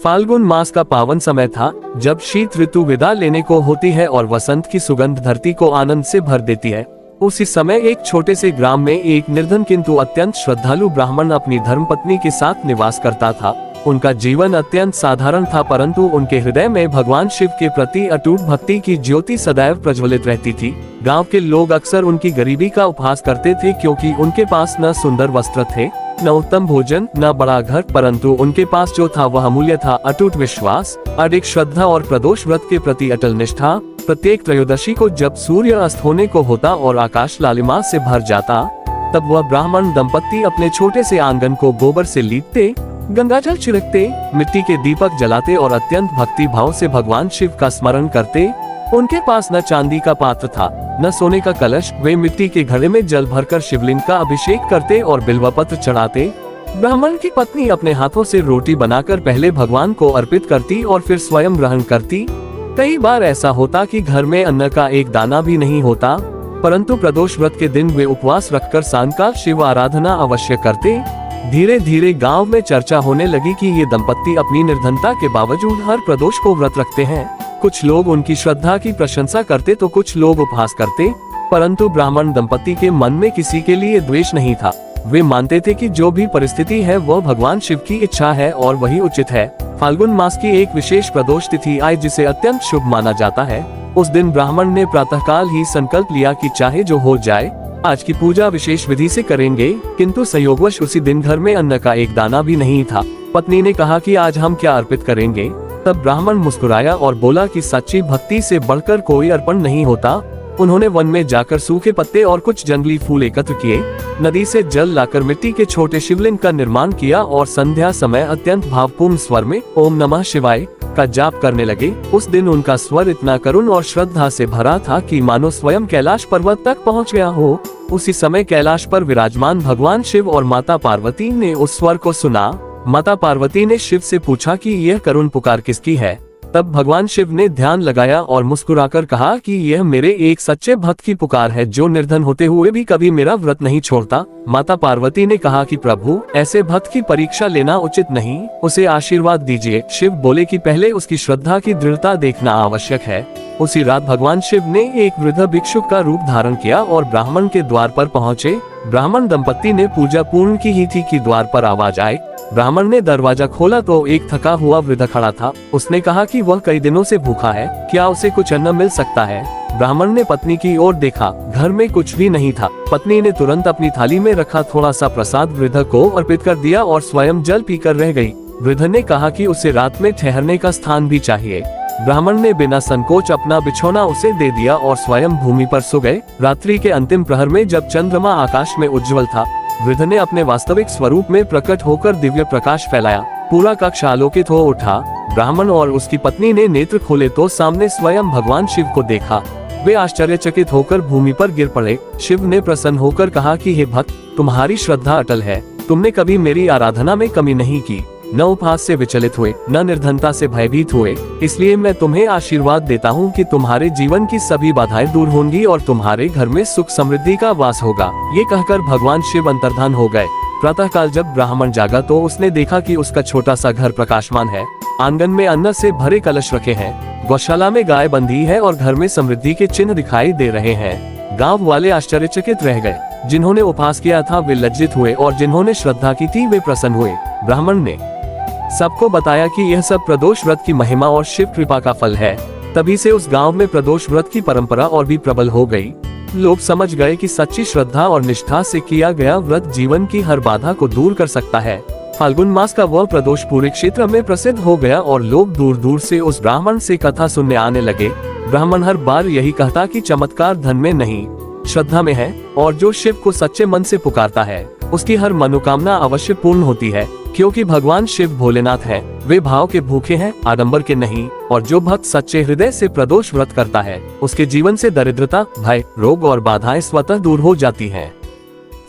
फाल्गुन मास का पावन समय था, जब शीत ऋतु विदा लेने को होती है और वसंत की सुगंध धरती को आनंद से भर देती है। उसी समय एक छोटे से ग्राम में एक निर्धन किंतु अत्यंत श्रद्धालु ब्राह्मण अपनी धर्मपत्नी के साथ निवास करता था। उनका जीवन अत्यंत साधारण था, परंतु उनके हृदय में भगवान शिव के प्रति अटूट भक्ति की ज्योति सदैव प्रज्वलित रहती थी। गांव के लोग अक्सर उनकी गरीबी का उपहास करते थे, क्योंकि उनके पास न सुंदर वस्त्र थे, न उत्तम भोजन, न बड़ा घर, परंतु उनके पास जो था वह अमूल्य था, अटूट विश्वास, अडिग श्रद्धा और प्रदोष व्रत के प्रति अटल निष्ठा। प्रत्येक त्रयोदशी को जब सूर्य अस्त होने को होता और आकाश लालिमा से भर जाता, तब वह ब्राह्मण दंपत्ति अपने छोटे से आंगन को गोबर से लीपते, गंगाजल छिड़कते, मिट्टी के दीपक जलाते और अत्यंत भक्ति भाव से भगवान शिव का स्मरण करते। उनके पास न चांदी का पात्र था, न सोने का कलश। वे मिट्टी के घड़े में जल भरकर शिवलिंग का अभिषेक करते और बिल्वपत्र चढ़ाते। ब्राह्मण की पत्नी अपने हाथों से रोटी बनाकर पहले भगवान को अर्पित करती और फिर स्वयं ग्रहण करती। कई बार ऐसा होता कि घर में अन्न का एक दाना भी नहीं होता, परंतु प्रदोष व्रत के दिन वे उपवास रखकर सायंकाल शिव आराधना अवश्य करते। धीरे धीरे गांव में चर्चा होने लगी कि ये दंपत्ति अपनी निर्धनता के बावजूद हर प्रदोष को व्रत रखते हैं। कुछ लोग उनकी श्रद्धा की प्रशंसा करते तो कुछ लोग उपहास करते, परंतु ब्राह्मण दंपत्ति के मन में किसी के लिए द्वेष नहीं था। वे मानते थे कि जो भी परिस्थिति है वह भगवान शिव की इच्छा है और वही उचित है। फाल्गुन मास की एक विशेष प्रदोष तिथि आई, जिसे अत्यंत शुभ माना जाता है। उस दिन ब्राह्मण ने प्रातःकाल ही संकल्प लिया कि चाहे जो हो जाए, आज की पूजा विशेष विधि से करेंगे, किंतु संयोगवश उसी दिन घर में अन्न का एक दाना भी नहीं था। पत्नी ने कहा कि आज हम क्या अर्पित करेंगे? तब ब्राह्मण मुस्कुराया और बोला कि सच्ची भक्ति से बढ़कर कोई अर्पण नहीं होता। उन्होंने वन में जाकर सूखे पत्ते और कुछ जंगली फूल एकत्र किए, नदी से जल लाकर मिट्टी के छोटे शिवलिंग का निर्माण किया और संध्या समय अत्यंत भावपूर्ण स्वर में ओम नमः शिवाय का जाप करने लगे। उस दिन उनका स्वर इतना करुण और श्रद्धा से भरा था कि मानो स्वयं कैलाश पर्वत तक पहुंच गया हो। उसी समय कैलाश पर विराजमान भगवान शिव और माता पार्वती ने उस स्वर को सुना। माता पार्वती ने शिव से पूछा कि यह करुण पुकार किसकी है? तब भगवान शिव ने ध्यान लगाया और मुस्कुराकर कहा कि यह मेरे एक सच्चे भक्त की पुकार है, जो निर्धन होते हुए भी कभी मेरा व्रत नहीं छोड़ता। माता पार्वती ने कहा कि प्रभु, ऐसे भक्त की परीक्षा लेना उचित नहीं, उसे आशीर्वाद दीजिए। शिव बोले कि पहले उसकी श्रद्धा की दृढ़ता देखना आवश्यक है। उसी रात भगवान शिव ने एक वृद्ध भिक्षुक का रूप धारण किया और ब्राह्मण के द्वार पर पहुँचे। ब्राह्मण दंपत्ति ने पूजा पूर्ण की ही थी कि द्वार पर आवाज आई। ब्राह्मण ने दरवाजा खोला तो एक थका हुआ वृद्ध खड़ा था। उसने कहा कि वह कई दिनों से भूखा है, क्या उसे कुछ अन्न मिल सकता है? ब्राह्मण ने पत्नी की ओर देखा, घर में कुछ भी नहीं था। पत्नी ने तुरंत अपनी थाली में रखा थोड़ा सा प्रसाद वृद्ध को अर्पित कर दिया और स्वयं जल पीकर रह गई। वृद्ध ने कहा कि उसे रात में ठहरने का स्थान भी चाहिए। ब्राह्मण ने बिना संकोच अपना बिछौना उसे दे दिया और स्वयं भूमि पर सो गए। रात्रि के अंतिम प्रहर में जब चंद्रमा आकाश में उज्जवल था, वृद्ध ने अपने वास्तविक स्वरूप में प्रकट होकर दिव्य प्रकाश फैलाया। पूरा कक्ष आलोकित हो उठा। ब्राह्मण और उसकी पत्नी ने नेत्र खोले तो सामने स्वयं भगवान शिव को देखा। वे आश्चर्यचकित होकर भूमि पर गिर पड़े। शिव ने प्रसन्न होकर कहा कि हे भक्त, तुम्हारी श्रद्धा अटल है, तुमने कभी मेरी आराधना में कमी नहीं की, न उपहास से विचलित हुए, न निर्धनता से भयभीत हुए। इसलिए मैं तुम्हें आशीर्वाद देता हूँ कि तुम्हारे जीवन की सभी बाधाएं दूर होंगी और तुम्हारे घर में सुख समृद्धि का वास होगा। ये कहकर भगवान शिव अंतर्धान हो गए। प्रातःकाल जब ब्राह्मण जागा तो उसने देखा कि उसका छोटा सा घर प्रकाशमान है। आंगन में अन्न से भरे कलश रखे हैं, गौशाला में गाय बंधी है और घर में समृद्धि के चिन्ह दिखाई दे रहे हैं। गाँव वाले आश्चर्यचकित रह गए। जिन्होंने उपहास किया था वे लज्जित हुए और जिन्होंने श्रद्धा की थी वे प्रसन्न हुए। ब्राह्मण ने सबको बताया कि यह सब प्रदोष व्रत की महिमा और शिव कृपा का फल है। तभी से उस गांव में प्रदोष व्रत की परंपरा और भी प्रबल हो गई। लोग समझ गए कि सच्ची श्रद्धा और निष्ठा से किया गया व्रत जीवन की हर बाधा को दूर कर सकता है। फाल्गुन मास का वह प्रदोष पूरे क्षेत्र में प्रसिद्ध हो गया और लोग दूर दूर से उस ब्राह्मण से कथा सुनने आने लगे। ब्राह्मण हर बार यही कहता कि चमत्कार धन में नहीं, श्रद्धा में है, और जो शिव को सच्चे मन से पुकारता है उसकी हर मनोकामना अवश्य पूर्ण होती है, क्योंकि भगवान शिव भोलेनाथ हैं। वे भाव के भूखे हैं, आडंबर के नहीं। और जो भक्त सच्चे हृदय से प्रदोष व्रत करता है उसके जीवन से दरिद्रता, भय, रोग और बाधाएं स्वतः दूर हो जाती हैं।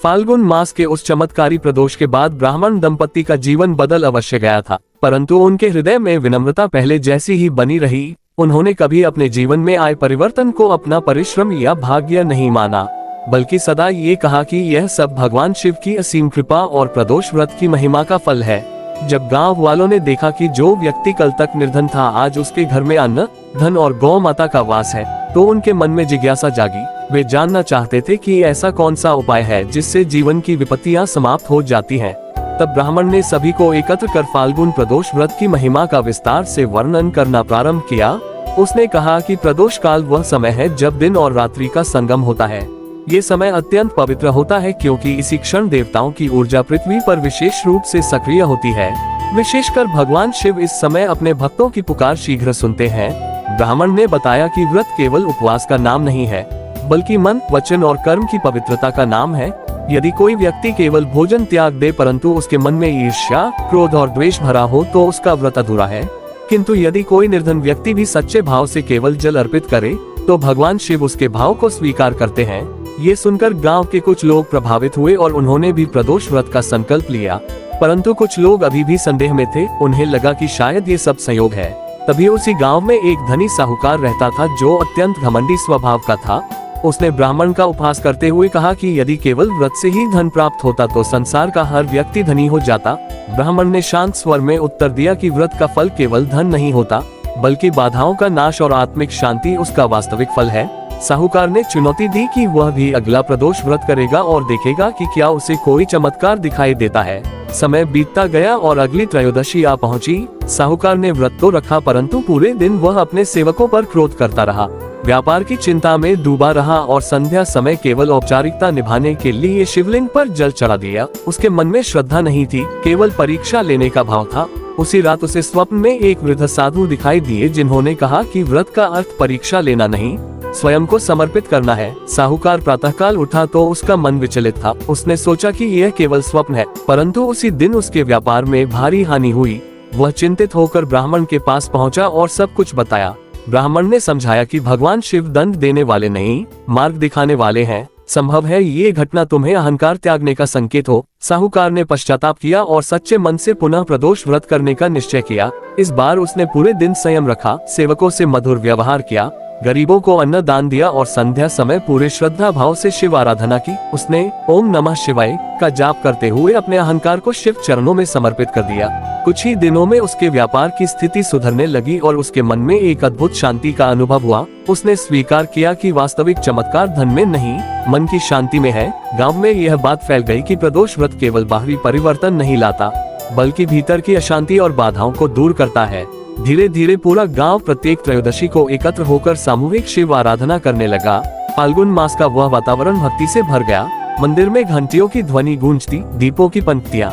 फाल्गुन मास के उस चमत्कारी प्रदोष के बाद ब्राह्मण दंपत्ति का जीवन बदल अवश्य गया था, परंतु उनके हृदय में विनम्रता पहले जैसी ही बनी रही। उन्होंने कभी अपने जीवन में आए परिवर्तन को अपना परिश्रम या भाग्य नहीं माना, बल्कि सदा ये कहा कि यह सब भगवान शिव की असीम कृपा और प्रदोष व्रत की महिमा का फल है। जब गांव वालों ने देखा कि जो व्यक्ति कल तक निर्धन था आज उसके घर में अन्न, धन और गौ माता का वास है, तो उनके मन में जिज्ञासा जागी। वे जानना चाहते थे कि ऐसा कौन सा उपाय है जिससे जीवन की विपत्तियां समाप्त हो जाती हैं। तब ब्राह्मण ने सभी को एकत्र कर फाल्गुन प्रदोष व्रत की महिमा का विस्तार से वर्णन करना प्रारंभ किया। उसने कहा कि प्रदोष काल वह समय है जब दिन और रात्रि का संगम होता है। ये समय अत्यंत पवित्र होता है क्योंकि इसी क्षण देवताओं की ऊर्जा पृथ्वी पर विशेष रूप से सक्रिय होती है। विशेषकर भगवान शिव इस समय अपने भक्तों की पुकार शीघ्र सुनते हैं। ब्राह्मण ने बताया कि व्रत केवल उपवास का नाम नहीं है, बल्कि मन, वचन और कर्म की पवित्रता का नाम है। यदि कोई व्यक्ति केवल भोजन त्याग दे परंतु उसके मन में ईर्ष्या, क्रोध और द्वेष भरा हो तो उसका व्रत अधूरा है। किंतु यदि कोई निर्धन व्यक्ति भी सच्चे भाव से केवल जल अर्पित करे तो भगवान शिव उसके भाव को स्वीकार करते हैं। ये सुनकर गांव के कुछ लोग प्रभावित हुए और उन्होंने भी प्रदोष व्रत का संकल्प लिया, परंतु कुछ लोग अभी भी संदेह में थे। उन्हें लगा कि शायद ये सब संयोग है। तभी उसी गांव में एक धनी साहूकार रहता था जो अत्यंत घमंडी स्वभाव का था। उसने ब्राह्मण का उपहास करते हुए कहा कि यदि केवल व्रत से ही धन प्राप्त होता तो संसार का हर व्यक्ति धनी हो जाता। ब्राह्मण ने शांत स्वर में उत्तर दिया कि व्रत का फल केवल धन नहीं होता, बल्कि बाधाओं का नाश और आत्मिक शांति उसका वास्तविक फल है। साहूकार ने चुनौती दी कि वह भी अगला प्रदोष व्रत करेगा और देखेगा कि क्या उसे कोई चमत्कार दिखाई देता है। समय बीतता गया और अगली त्रयोदशी आ पहुंची। साहूकार ने व्रत तो रखा परंतु पूरे दिन वह अपने सेवकों पर क्रोध करता रहा, व्यापार की चिंता में डूबा रहा और संध्या समय केवल औपचारिकता निभाने के लिए शिवलिंग पर जल चढ़ा दिया। उसके मन में श्रद्धा नहीं थी, केवल परीक्षा लेने का भाव था। उसी रात उसे स्वप्न में एक वृद्ध साधु दिखाई दिए जिन्होंने कहा कि व्रत का अर्थ परीक्षा लेना नहीं, स्वयं को समर्पित करना है। साहूकार प्रातःकाल उठा तो उसका मन विचलित था। उसने सोचा कि यह केवल स्वप्न है, परंतु उसी दिन उसके व्यापार में भारी हानि हुई। वह चिंतित होकर ब्राह्मण के पास पहुंचा और सब कुछ बताया। ब्राह्मण ने समझाया कि भगवान शिव दंड देने वाले नहीं, मार्ग दिखाने वाले हैं। संभव है ये घटना तुम्हें अहंकार त्यागने का संकेत हो। साहूकार ने पश्चाताप किया और सच्चे मन से पुनः प्रदोष व्रत करने का निश्चय किया। इस बार उसने पूरे दिन संयम रखा, सेवकों से मधुर व्यवहार किया, गरीबों को अन्न दान दिया और संध्या समय पूरे श्रद्धा भाव से शिव आराधना की। उसने ओम नमः शिवाय का जाप करते हुए अपने अहंकार को शिव चरणों में समर्पित कर दिया। कुछ ही दिनों में उसके व्यापार की स्थिति सुधरने लगी और उसके मन में एक अद्भुत शांति का अनुभव हुआ। उसने स्वीकार किया कि वास्तविक चमत्कार धन में नहीं, मन की शांति में है। गांव में यह बात फैल गई कि प्रदोष व्रत केवल बाहरी परिवर्तन नहीं लाता, बल्कि भीतर की अशांति और बाधाओं को दूर करता है। धीरे धीरे पूरा गांव प्रत्येक त्रयोदशी को एकत्र होकर सामूहिक शिव आराधना करने लगा। फाल्गुन मास का वह वातावरण भक्ति से भर गया। मंदिर में घंटियों की ध्वनि गूंजती, दीपों की पंक्तियां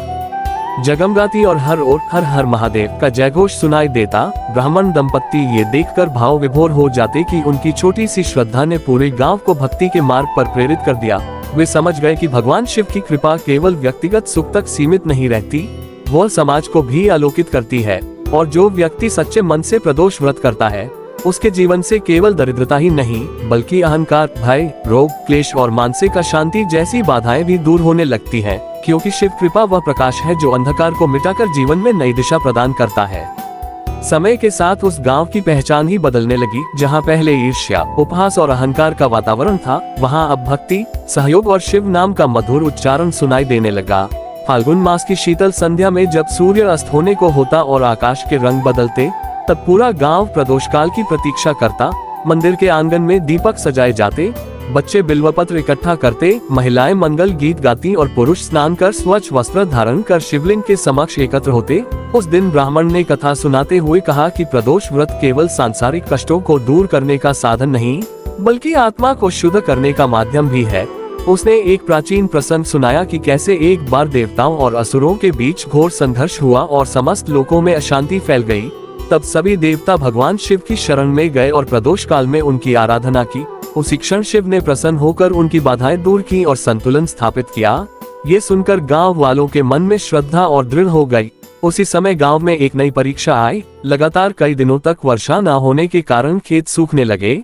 जगमगाती और हर ओर हर हर महादेव का जयघोष सुनाई देता। ब्राह्मण दंपत्ति ये देखकर भाव विभोर हो जाते कि उनकी छोटी सी श्रद्धा ने पूरे गांव को भक्ति के मार्ग पर प्रेरित कर दिया। वे समझ गए कि भगवान शिव की कृपा केवल व्यक्तिगत सुख तक सीमित नहीं रहती, वह समाज को भी आलोकित करती है। और जो व्यक्ति सच्चे मन से प्रदोष व्रत करता है उसके जीवन से केवल दरिद्रता ही नहीं बल्कि अहंकार, भय, रोग, क्लेश और मानसिक अशांति जैसी बाधाएं भी दूर होने लगती हैं, क्योंकि शिव कृपा वह प्रकाश है जो अंधकार को मिटाकर जीवन में नई दिशा प्रदान करता है। समय के साथ उस गांव की पहचान ही बदलने लगी। जहां पहले ईर्ष्या, उपहास और अहंकार का वातावरण था, वहां अब भक्ति, सहयोग और शिव नाम का मधुर उच्चारण सुनाई देने लगा। फाल्गुन मास की शीतल संध्या में जब सूर्य अस्त होने को होता और आकाश के रंग बदलते, तब पूरा गांव प्रदोष काल की प्रतीक्षा करता। मंदिर के आंगन में दीपक सजाए जाते, बच्चे बिल्वपत्र इकट्ठा करते, महिलाएं मंगल गीत गाती और पुरुष स्नान कर स्वच्छ वस्त्र धारण कर शिवलिंग के समक्ष एकत्र होते। उस दिन ब्राह्मण ने कथा सुनाते हुए कहा कि प्रदोष व्रत केवल सांसारिक कष्टों को दूर करने का साधन नहीं, बल्कि आत्मा को शुद्ध करने का माध्यम भी है। उसने एक प्राचीन प्रसंग सुनाया कि कैसे एक बार देवताओं और असुरों के बीच घोर संघर्ष हुआ और समस्त लोकों में अशांति फैल गई। तब सभी देवता भगवान शिव की शरण में गए और प्रदोष काल में उनकी आराधना की। उसी क्षण शिव ने प्रसन्न होकर उनकी बाधाएं दूर की और संतुलन स्थापित किया। ये सुनकर गांव वालों के मन में श्रद्धा और दृढ़ हो गई। उसी समय गांव में एक नई परीक्षा आई। लगातार कई दिनों तक वर्षा न होने के कारण खेत सूखने लगे।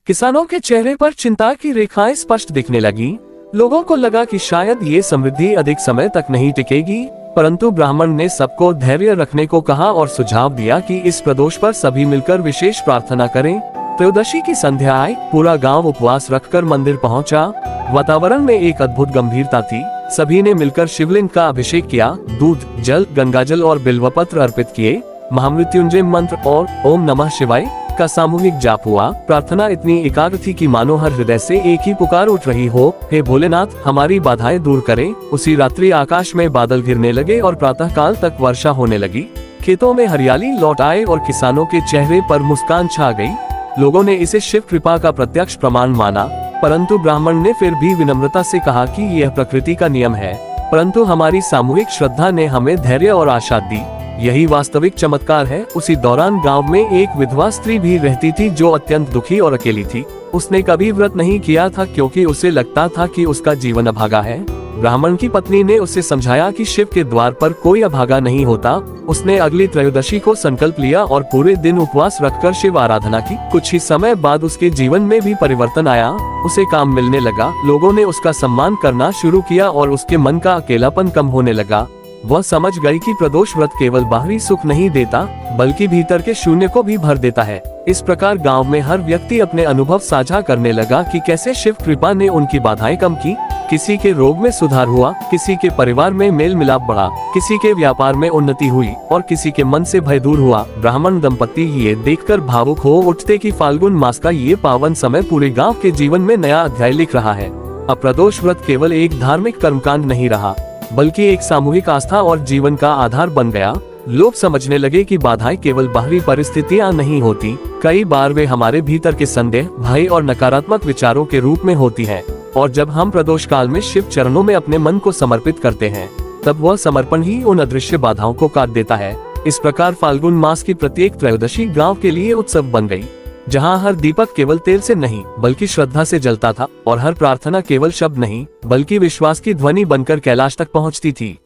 किसानों के चेहरे पर चिंता की रेखाएं स्पष्ट दिखने लगी। लोगों को लगा कि शायद ये समृद्धि अधिक समय तक नहीं टिकेगी, परंतु ब्राह्मण ने सबको धैर्य रखने को कहा और सुझाव दिया कि इस प्रदोष पर सभी मिलकर विशेष प्रार्थना करें। त्रयोदशी की संध्या आई। पूरा गांव उपवास रखकर मंदिर पहुंचा। वातावरण में एक अद्भुत गंभीरता थी। सभी ने मिलकर शिवलिंग का अभिषेक किया, दूध, जल, गंगाजल और बिल्वपत्र अर्पित किए। महामृत्युंजय मंत्र और ओम नमः शिवाय का सामूहिक जाप हुआ। प्रार्थना इतनी एकाग्र थी कि मानो हर हृदय से एक ही पुकार उठ रही हो, हे भोलेनाथ, हमारी बाधाएं दूर करें। उसी रात्रि आकाश में बादल घिरने लगे और प्रातः काल तक वर्षा होने लगी। खेतों में हरियाली लौट आए और किसानों के चेहरे पर मुस्कान छा गई। लोगों ने इसे शिव कृपा का प्रत्यक्ष प्रमाण माना, परंतु ब्राह्मण ने फिर भी विनम्रता से कहा कि यह प्रकृति का नियम है, परंतु हमारी सामूहिक श्रद्धा ने हमें धैर्य और आशा दी। यही वास्तविक चमत्कार है। उसी दौरान गांव में एक विधवा स्त्री भी रहती थी जो अत्यंत दुखी और अकेली थी। उसने कभी व्रत नहीं किया था क्योंकि उसे लगता था कि उसका जीवन अभागा है। ब्राह्मण की पत्नी ने उसे समझाया कि शिव के द्वार पर कोई अभागा नहीं होता। उसने अगली त्रयोदशी को संकल्प लिया और पूरे दिन उपवास रखकर शिव आराधना की। कुछ ही समय बाद उसके जीवन में भी परिवर्तन आया। उसे काम मिलने लगा, लोगों ने उसका सम्मान करना शुरू किया और उसके मन का अकेलापन कम होने लगा। वह समझ गई कि प्रदोष व्रत केवल बाहरी सुख नहीं देता, बल्कि भीतर के शून्य को भी भर देता है। इस प्रकार गांव में हर व्यक्ति अपने अनुभव साझा करने लगा कि कैसे शिव कृपा ने उनकी बाधाएं कम की। किसी के रोग में सुधार हुआ, किसी के परिवार में मेल मिलाप बढ़ा, किसी के व्यापार में उन्नति हुई और किसी के मन से भय दूर हुआ। ब्राह्मण दंपति ये देखकर भावुक हो उठते कि फाल्गुन मास का ये पावन समय पूरे गांव के जीवन में नया अध्याय लिख रहा है। अब प्रदोष व्रत केवल एक धार्मिक कर्मकांड नहीं रहा, बल्कि एक सामूहिक आस्था और जीवन का आधार बन गया। लोग समझने लगे कि बाधाएं केवल बाहरी परिस्थितियां नहीं होती, कई बार वे हमारे भीतर के संदेह, भय और नकारात्मक विचारों के रूप में होती हैं। और जब हम प्रदोष काल में शिव चरणों में अपने मन को समर्पित करते हैं, तब वह समर्पण ही उन अदृश्य बाधाओं को काट देता है। इस प्रकार फाल्गुन मास की प्रत्येक त्रयोदशी गाँव के लिए उत्सव बन गयी, जहाँ हर दीपक केवल तेल से नहीं बल्कि श्रद्धा से जलता था और हर प्रार्थना केवल शब्द नहीं बल्कि विश्वास की ध्वनि बनकर कैलाश तक पहुँचती थी।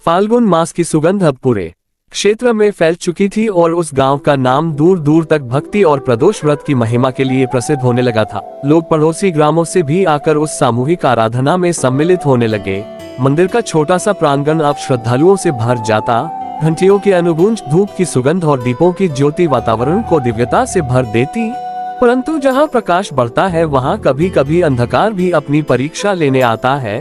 फाल्गुन मास की सुगंध अब पूरे क्षेत्र में फैल चुकी थी और उस गांव का नाम दूर दूर तक भक्ति और प्रदोष व्रत की महिमा के लिए प्रसिद्ध होने लगा था। लोग पड़ोसी ग्रामों से भी आकर उस सामूहिक आराधना में सम्मिलित होने लगे। मंदिर का छोटा सा प्रांगण अब श्रद्धालुओं से भर जाता। घंटियों की अनुगूंज, धूप की सुगंध और दीपों की ज्योति वातावरण को दिव्यता से भर देती। परंतु जहाँ प्रकाश बढ़ता है वहाँ कभी कभी अंधकार भी अपनी परीक्षा लेने आता है।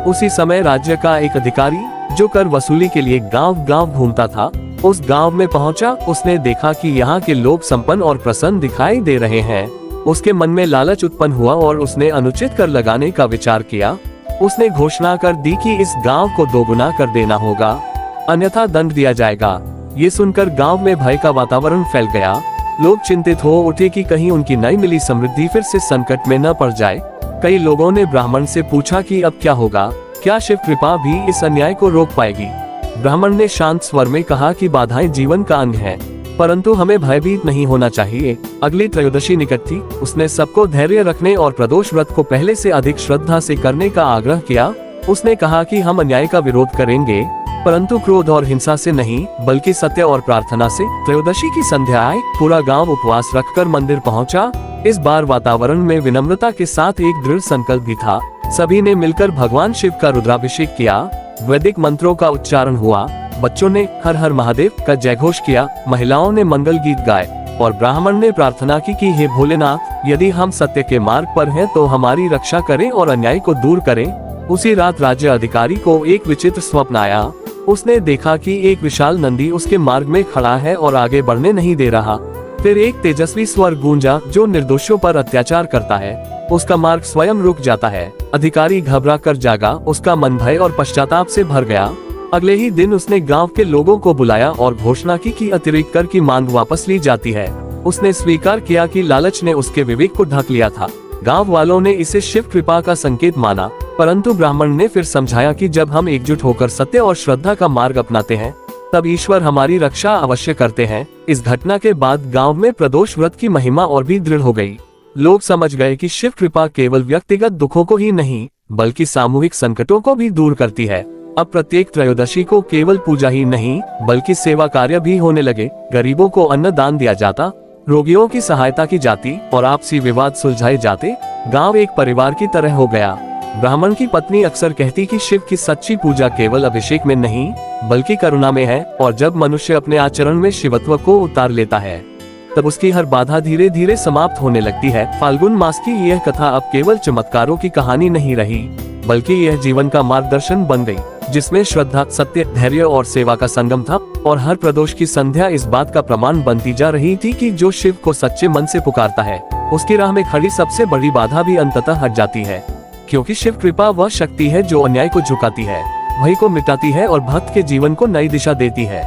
उसी समय राज्य का एक अधिकारी जो कर वसूली के लिए गांव गांव घूमता था, उस गांव में पहुंचा। उसने देखा कि यहाँ के लोग संपन्न और प्रसन्न दिखाई दे रहे हैं। उसके मन में लालच उत्पन्न हुआ और उसने अनुचित कर लगाने का विचार किया। उसने घोषणा कर दी कि इस गांव को दोगुना कर देना होगा, अन्यथा दंड दिया जाएगा। ये सुनकर गांव में भय का वातावरण फैल गया। लोग चिंतित हो उठे कि कहीं उनकी नई मिली समृद्धि फिर से संकट में न पड़ जाए। कई लोगों ने ब्राह्मण से पूछा कि अब क्या होगा, क्या शिव कृपा भी इस अन्याय को रोक पाएगी। ब्राह्मण ने शांत स्वर में कहा कि बाधाएं जीवन का अंग है, परंतु हमें भयभीत नहीं होना चाहिए। अगली त्रयोदशी निकट थी। उसने सबको धैर्य रखने और प्रदोष व्रत को पहले से अधिक श्रद्धा से करने का आग्रह किया। उसने कहा कि हम अन्याय का विरोध करेंगे, परंतु क्रोध और हिंसा से नहीं बल्कि सत्य और प्रार्थना से। त्रयोदशी की संध्या आई। पूरा गांव उपवास रखकर मंदिर पहुंचा। इस बार वातावरण में विनम्रता के साथ एक दृढ़ संकल्प भी था। सभी ने मिलकर भगवान शिव का रुद्राभिषेक किया। वैदिक मंत्रों का उच्चारण हुआ। बच्चों ने हर हर महादेव का जयघोष किया। महिलाओं ने मंगल गीत गाए और ब्राह्मण ने प्रार्थना की कि हे भोलेनाथ, यदि हम सत्य के मार्ग पर हैं तो हमारी रक्षा करें और अन्याय को दूर करें। उसी रात राज्य अधिकारी को एक विचित्र स्वप्न आया। उसने देखा कि एक विशाल नंदी उसके मार्ग में खड़ा है और आगे बढ़ने नहीं दे रहा। फिर एक तेजस्वी स्वर गूंजा जो निर्दोषों पर अत्याचार करता है, उसका मार्ग स्वयं रुक जाता है। अधिकारी घबरा कर जागा। उसका मन भय और पश्चाताप से भर गया। अगले ही दिन उसने गांव के लोगों को बुलाया और घोषणा की कि अतिरिक्त कर की मांग वापस ली जाती है। उसने स्वीकार किया कि लालच ने उसके विवेक को ढक लिया था। गांव वालों ने इसे शिव कृपा का संकेत माना, परंतु ब्राह्मण ने फिर समझाया कि जब हम एकजुट होकर सत्य और श्रद्धा का मार्ग अपनाते हैं, तब ईश्वर हमारी रक्षा अवश्य करते हैं। इस घटना के बाद गांव में प्रदोष व्रत की महिमा और भी दृढ़ हो गई। लोग समझ गए कि शिव कृपा केवल व्यक्तिगत दुखों को ही नहीं बल्कि सामूहिक संकटों को भी दूर करती है। अब प्रत्येक त्रयोदशी को केवल पूजा ही नहीं बल्कि सेवा कार्य भी होने लगे। गरीबों को अन्न दान दिया जाता, रोगियों की सहायता की जाती और आपसी विवाद सुलझाए जाते। गांव एक परिवार की तरह हो गया। ब्राह्मण की पत्नी अक्सर कहती कि शिव की सच्ची पूजा केवल अभिषेक में नहीं बल्कि करुणा में है, और जब मनुष्य अपने आचरण में शिवत्व को उतार लेता है तब उसकी हर बाधा धीरे धीरे समाप्त होने लगती है। फाल्गुन मास की यह कथा अब केवल चमत्कारों की कहानी नहीं रही, बल्कि यह जीवन का मार्गदर्शन बन गई, जिसमें श्रद्धा, सत्य, धैर्य और सेवा का संगम था। और हर प्रदोष की संध्या इस बात का प्रमाण बनती जा रही थी कि जो शिव को सच्चे मन से पुकारता है, उसकी राह में खड़ी सबसे बड़ी बाधा भी अंततः हट जाती है, क्योंकि शिव कृपा वह शक्ति है जो अन्याय को झुकाती है, भय को मिटाती है और भक्त के जीवन को नई दिशा देती है।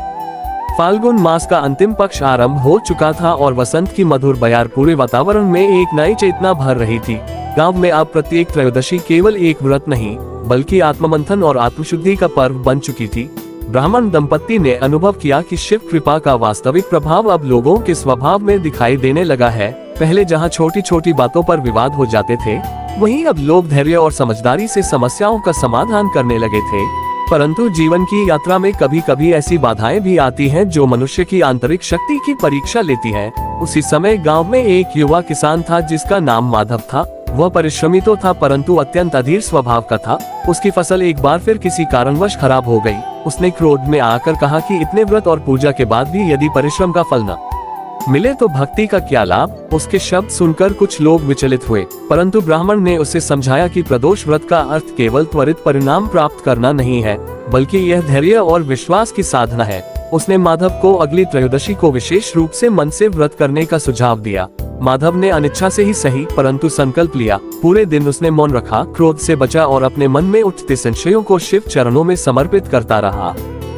फाल्गुन मास का अंतिम पक्ष आरंभ हो चुका था और वसंत की मधुर बयार पूरे वातावरण में एक नई चेतना भर रही थी। गांव में अब प्रत्येक त्रयोदशी केवल एक व्रत नहीं, बल्कि आत्ममंथन और आत्मशुद्धि का पर्व बन चुकी थी। ब्राह्मण दंपत्ति ने अनुभव किया कि शिव कृपा का वास्तविक प्रभाव अब लोगों के स्वभाव में दिखाई देने लगा है। पहले जहां छोटी छोटी बातों पर विवाद हो जाते थे, वहीं अब लोग धैर्य और समझदारी से समस्याओं का समाधान करने लगे थे। परंतु जीवन की यात्रा में कभी कभी ऐसी बाधाएं भी आती हैं जो मनुष्य की आंतरिक शक्ति की परीक्षा लेती हैं। उसी समय गांव में एक युवा किसान था जिसका नाम माधव था। वह परिश्रमी तो था, परंतु अत्यंत अधीर स्वभाव का था। उसकी फसल एक बार फिर किसी कारणवश खराब हो गई। उसने क्रोध में आकर कहा कि इतने व्रत और पूजा के बाद भी यदि परिश्रम का फल न मिले तो भक्ति का क्या लाभ। उसके शब्द सुनकर कुछ लोग विचलित हुए, परंतु ब्राह्मण ने उसे समझाया कि प्रदोष व्रत का अर्थ केवल त्वरित परिणाम प्राप्त करना नहीं है, बल्कि यह धैर्य और विश्वास की साधना है। उसने माधव को अगली त्रयोदशी को विशेष रूप से मन से व्रत करने का सुझाव दिया। माधव ने अनिच्छा से ही सही, परंतु संकल्प लिया। पूरे दिन उसने मौन रखा, क्रोध से बचा और अपने मन में उठते संशयों को शिव चरणों में समर्पित करता रहा।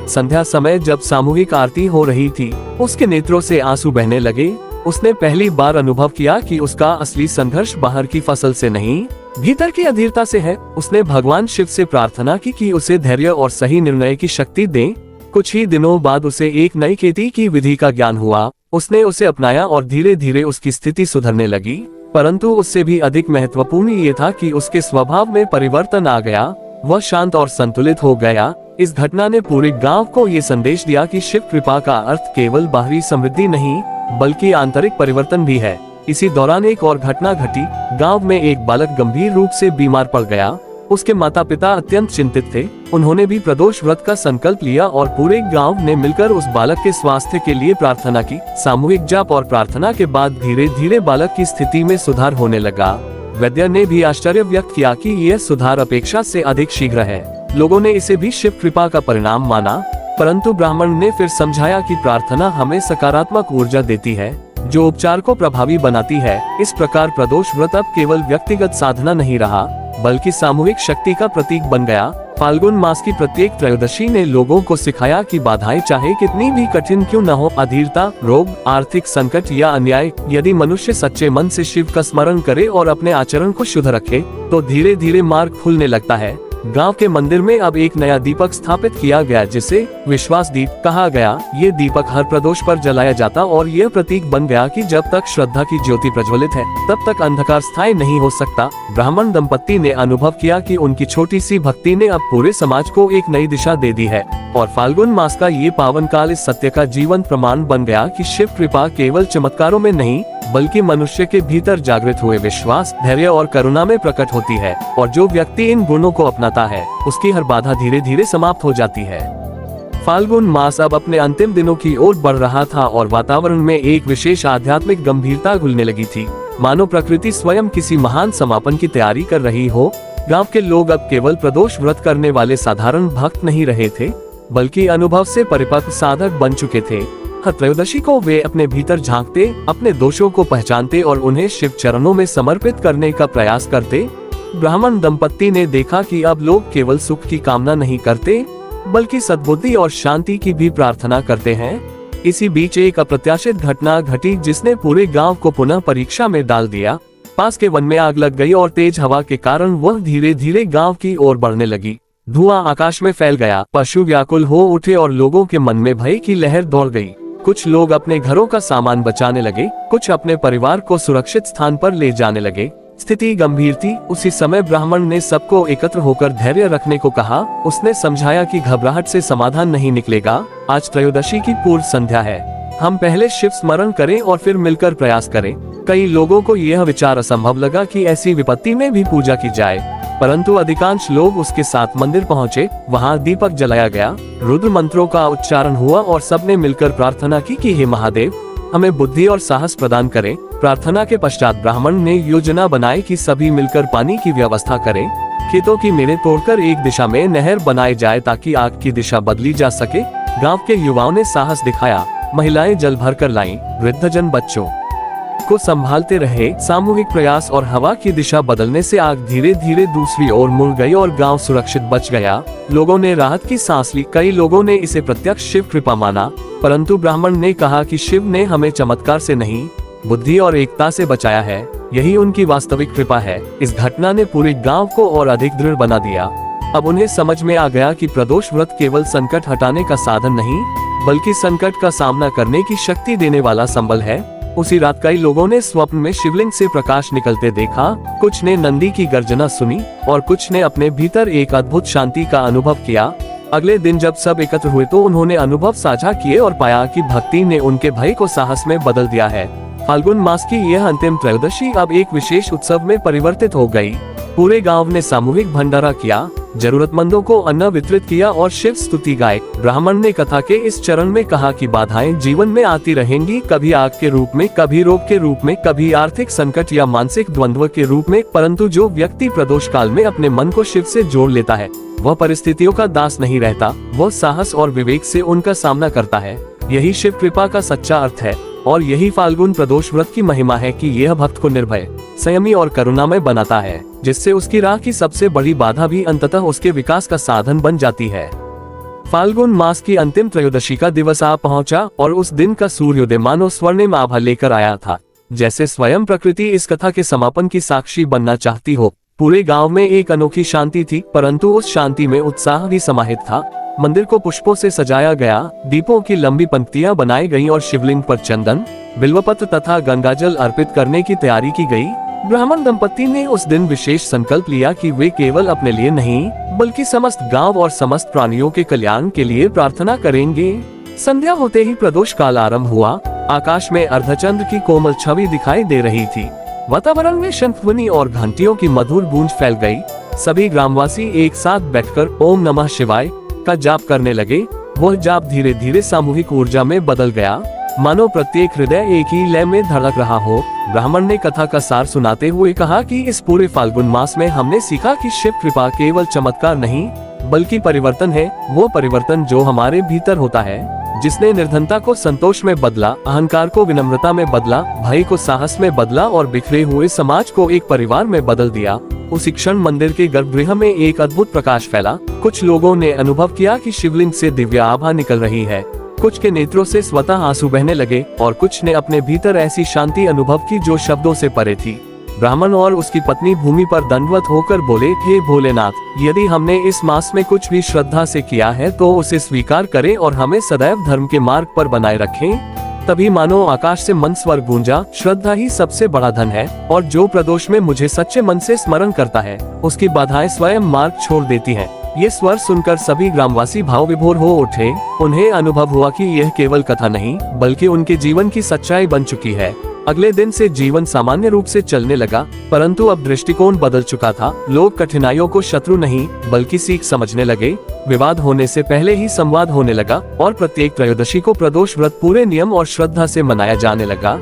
संध्या समय जब सामूहिक आरती हो रही थी, उसके नेत्रों से आंसू बहने लगे। उसने पहली बार अनुभव किया कि उसका असली संघर्ष बाहर की फसल से नहीं, भीतर की अधीरता से है। उसने भगवान शिव से प्रार्थना की कि उसे धैर्य और सही निर्णय की शक्ति दें। कुछ ही दिनों बाद उसे एक नई खेती की विधि का ज्ञान हुआ। उसने उसे अपनाया और धीरे धीरे उसकी स्थिति सुधरने लगी। परंतु उससे भी अधिक महत्वपूर्ण ये था कि उसके स्वभाव में परिवर्तन आ गया। वह शांत और संतुलित हो गया। इस घटना ने पूरे गांव को ये संदेश दिया कि शिव कृपा का अर्थ केवल बाहरी समृद्धि नहीं, बल्कि आंतरिक परिवर्तन भी है। इसी दौरान एक और घटना घटी। गांव में एक बालक गंभीर रूप से बीमार पड़ गया। उसके माता पिता अत्यंत चिंतित थे। उन्होंने भी प्रदोष व्रत का संकल्प लिया और पूरे गांव ने मिलकर उस बालक के स्वास्थ्य के लिए प्रार्थना की। सामूहिक जाप और प्रार्थना के बाद धीरे धीरे बालक की स्थिति में सुधार होने लगा। वैद्य ने भी आश्चर्य व्यक्त किया कि यह सुधार अपेक्षा से अधिक शीघ्र है। लोगों ने इसे भी शिव कृपा का परिणाम माना, परंतु ब्राह्मण ने फिर समझाया कि प्रार्थना हमें सकारात्मक ऊर्जा देती है, जो उपचार को प्रभावी बनाती है। इस प्रकार प्रदोष व्रत अब केवल व्यक्तिगत साधना नहीं रहा, बल्कि सामूहिक शक्ति का प्रतीक बन गया। फाल्गुन मास की प्रत्येक त्रयोदशी ने लोगों को सिखाया कि बाधाएं चाहे कितनी भी कठिन क्यों न हो, अधीरता, रोग, आर्थिक संकट या अन्याय, यदि मनुष्य सच्चे मन से शिव का स्मरण करे और अपने आचरण को शुद्ध रखे, तो धीरे धीरे मार्ग खुलने लगता है। गांव के मंदिर में अब एक नया दीपक स्थापित किया गया, जिसे विश्वास दीप कहा गया। ये दीपक हर प्रदोष पर जलाया जाता और यह प्रतीक बन गया कि जब तक श्रद्धा की ज्योति प्रज्वलित है, तब तक अंधकार स्थायी नहीं हो सकता। ब्राह्मण दंपत्ति ने अनुभव किया कि उनकी छोटी सी भक्ति ने अब पूरे समाज को एक नई दिशा दे दी है, और फाल्गुन मास का ये पावन काल इस सत्य का जीवंत प्रमाण बन गया कि शिव कृपा केवल चमत्कारों में नहीं, बल्कि मनुष्य के भीतर जागृत हुए विश्वास, धैर्य और करुणा में प्रकट होती है। और जो व्यक्ति इन गुणों को अपनाता है, उसकी हर बाधा धीरे धीरे समाप्त हो जाती है। फाल्गुन मास अब अपने अंतिम दिनों की ओर बढ़ रहा था और वातावरण में एक विशेष आध्यात्मिक गंभीरता घुलने लगी थी, मानो प्रकृति स्वयं किसी महान समापन की तैयारी कर रही हो। गांव के लोग अब केवल प्रदोष व्रत करने वाले साधारण भक्त नहीं रहे थे, बल्कि अनुभव से परिपक्व साधक बन चुके थे। हर त्रयोदशी को वे अपने भीतर झांकते, अपने दोषों को पहचानते और उन्हें शिव चरणों में समर्पित करने का प्रयास करते। ब्राह्मण दंपत्ति ने देखा कि अब लोग केवल सुख की कामना नहीं करते, बल्कि सद्बुद्धि और शांति की भी प्रार्थना करते हैं। इसी बीच एक अप्रत्याशित घटना घटी जिसने पूरे गांव को पुनः परीक्षा में डाल दिया। पास के वन में आग लग गई और तेज हवा के कारण वह धीरे धीरे गांव की ओर बढ़ने लगी। धुआं आकाश में फैल गया, पशु व्याकुल हो उठे और लोगों के मन में भय की लहर दौड़ गई। कुछ लोग अपने घरों का सामान बचाने लगे, कुछ अपने परिवार को सुरक्षित स्थान पर ले जाने लगे। स्थिति गंभीर थी। उसी समय ब्राह्मण ने सबको एकत्र होकर धैर्य रखने को कहा। उसने समझाया कि घबराहट से समाधान नहीं निकलेगा। आज त्रयोदशी की पूर्व संध्या है, हम पहले शिव स्मरण करें और फिर मिलकर प्रयास करें। कई लोगों को यह विचार असंभव लगा कि ऐसी विपत्ति में भी पूजा की जाए, परंतु अधिकांश लोग उसके साथ मंदिर पहुंचे। वहां दीपक जलाया गया, रुद्र मंत्रों का उच्चारण हुआ और सबने मिलकर प्रार्थना की कि हे महादेव, हमें बुद्धि और साहस प्रदान करें। प्रार्थना के पश्चात ब्राह्मण ने योजना बनाई कि सभी मिलकर पानी की व्यवस्था करें। खेतों की मेड़ें तोड़कर एक दिशा में नहर बनाई जाए ताकि आग की दिशा बदली जा सके। गांव के युवाओं ने साहस दिखाया, महिलाएं जल भर कर लाईं, वृद्धजन बच्चों को संभालते रहे। सामूहिक प्रयास और हवा की दिशा बदलने से आग धीरे धीरे दूसरी ओर मुड़ गई और गांव सुरक्षित बच गया। लोगों ने राहत की सांस ली। कई लोगों ने इसे प्रत्यक्ष शिव कृपा माना, परंतु ब्राह्मण ने कहा कि शिव ने हमें चमत्कार से नहीं, बुद्धि और एकता से बचाया है। यही उनकी वास्तविक कृपा है। इस घटना ने पूरे गांव को और अधिक दृढ़ बना दिया। अब उन्हें समझ में आ गया कि प्रदोष व्रत केवल संकट हटाने का साधन नहीं, बल्कि संकट का सामना करने की शक्ति देने वाला संबल है। उसी रात कई लोगों ने स्वप्न में शिवलिंग से प्रकाश निकलते देखा। कुछ ने नंदी की गर्जना सुनी और कुछ ने अपने भीतर एक अद्भुत शांति का अनुभव किया। अगले दिन जब सब एकत्र हुए तो उन्होंने अनुभव साझा किए और पाया कि भक्ति ने उनके भय को साहस में बदल दिया है। फाल्गुन मास की यह अंतिम त्रयोदशी अब एक विशेष उत्सव में परिवर्तित हो गई। पूरे गांव ने सामूहिक भंडारा किया, जरूरतमंदों को अन्न वितरित किया और शिव स्तुति गाए। ब्राह्मण ने कथा के इस चरण में कहा कि बाधाएं जीवन में आती रहेंगी, कभी आग के रूप में, कभी रोग के रूप में, कभी आर्थिक संकट या मानसिक द्वंद्व के रूप में, परंतु जो व्यक्ति प्रदोष काल में अपने मन को शिव से जोड़ लेता है, वह परिस्थितियों का दास नहीं रहता, वह साहस और विवेक से उनका सामना करता है। यही शिव कृपा का सच्चा अर्थ है और यही फाल्गुन प्रदोष व्रत की महिमा है कि यह भक्त को निर्भय, संयमी और करुणामय बनाता है, जिससे उसकी राह की सबसे बड़ी बाधा भी अंततः उसके विकास का साधन बन जाती है। फाल्गुन मास की अंतिम त्रयोदशी का दिवस आ पहुंचा और उस दिन का सूर्योदय मानो स्वर्णिम आभा लेकर आया था, जैसे स्वयं प्रकृति इस कथा के समापन की साक्षी बनना चाहती हो। पूरे गांव में एक अनोखी शांति थी, परंतु उस शांति में उत्साह भी समाहित था। मंदिर को पुष्पों से सजाया गया, दीपों की लंबी पंक्तियां बनाई गईं और शिवलिंग पर चंदन, बिल्वपत्र तथा गंगाजल अर्पित करने की तैयारी की गई। ब्राह्मण दंपति ने उस दिन विशेष संकल्प लिया कि वे केवल अपने लिए नहीं, बल्कि समस्त गांव और समस्त प्राणियों के कल्याण के लिए प्रार्थना करेंगे। संध्या होते ही प्रदोष काल आरंभ हुआ। आकाश में अर्धचंद्र की कोमल छवि दिखाई दे रही थी। वातावरण में शंखध्वनि और घंटियों की मधुर गूंज फैल गई। सभी ग्रामवासी एक साथ बैठकर ओम नमः शिवाय का जाप करने लगे। वह जाप धीरे धीरे सामूहिक ऊर्जा में बदल गया, मानो प्रत्येक हृदय एक ही लय में धड़क रहा हो। ब्राह्मण ने कथा का सार सुनाते हुए कहा कि इस पूरे फाल्गुन मास में हमने सीखा कि शिव कृपा केवल चमत्कार नहीं, बल्कि परिवर्तन है। वो परिवर्तन जो हमारे भीतर होता है, जिसने निर्धनता को संतोष में बदला, अहंकार को विनम्रता में बदला, भय को साहस में बदला और बिखरे हुए समाज को एक परिवार में बदल दिया। उसी क्षण मंदिर के गर्भगृह में एक अद्भुत प्रकाश फैला। कुछ लोगों ने अनुभव किया कि शिवलिंग से दिव्य आभा निकल रही है, कुछ के नेत्रों से स्वतः आंसू बहने लगे और कुछ ने अपने भीतर ऐसी शांति अनुभव की जो शब्दों से परे थी। ब्राह्मण और उसकी पत्नी भूमि पर दंडवत होकर बोले, हे भोलेनाथ, यदि हमने इस मास में कुछ भी श्रद्धा से किया है तो उसे स्वीकार करें और हमें सदैव धर्म के मार्ग पर बनाए रखें। तभी मानो आकाश से मन स्वर गूंजा, श्रद्धा ही सबसे बड़ा धन है और जो प्रदोष में मुझे सच्चे मन से स्मरण करता है, उसकी बाधाएं स्वयं मार्ग छोड़ देती हैं। ये स्वर सुनकर सभी ग्रामवासी भाव विभोर हो उठे। उन्हें अनुभव हुआ कि यह केवल कथा नहीं, बल्कि उनके जीवन की सच्चाई बन चुकी है। अगले दिन से जीवन सामान्य रूप से चलने लगा, परंतु अब दृष्टिकोण बदल चुका था। लोग कठिनाइयों को शत्रु नहीं, बल्कि सीख समझने लगे। विवाद होने से पहले ही संवाद होने लगा और प्रत्येक त्रयोदशी को प्रदोष व्रत पूरे नियम और श्रद्धा से मनाया जाने लगा।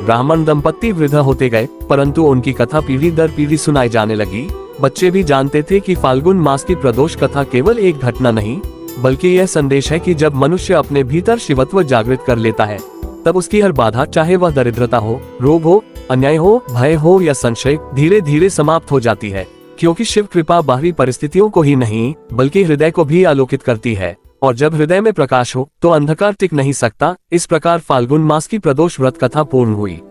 ब्राह्मण दंपति वृद्ध होते गए, परंतु उनकी कथा पीढ़ी दर पीढ़ी सुनाई जाने लगी। बच्चे भी जानते थे कि फाल्गुन मास की प्रदोष कथा केवल एक घटना नहीं, बल्कि यह संदेश है कि जब मनुष्य अपने भीतर शिवत्व जागृत कर लेता है, तब उसकी हर बाधा, चाहे वह दरिद्रता हो, रोग हो, अन्याय हो, भय हो या संशय, धीरे धीरे समाप्त हो जाती है। क्योंकि शिव कृपा बाहरी परिस्थितियों को ही नहीं, बल्कि हृदय को भी आलोकित करती है, और जब हृदय में प्रकाश हो तो अंधकार टिक नहीं सकता। इस प्रकार फाल्गुन मास की प्रदोष व्रत कथा पूर्ण हुई,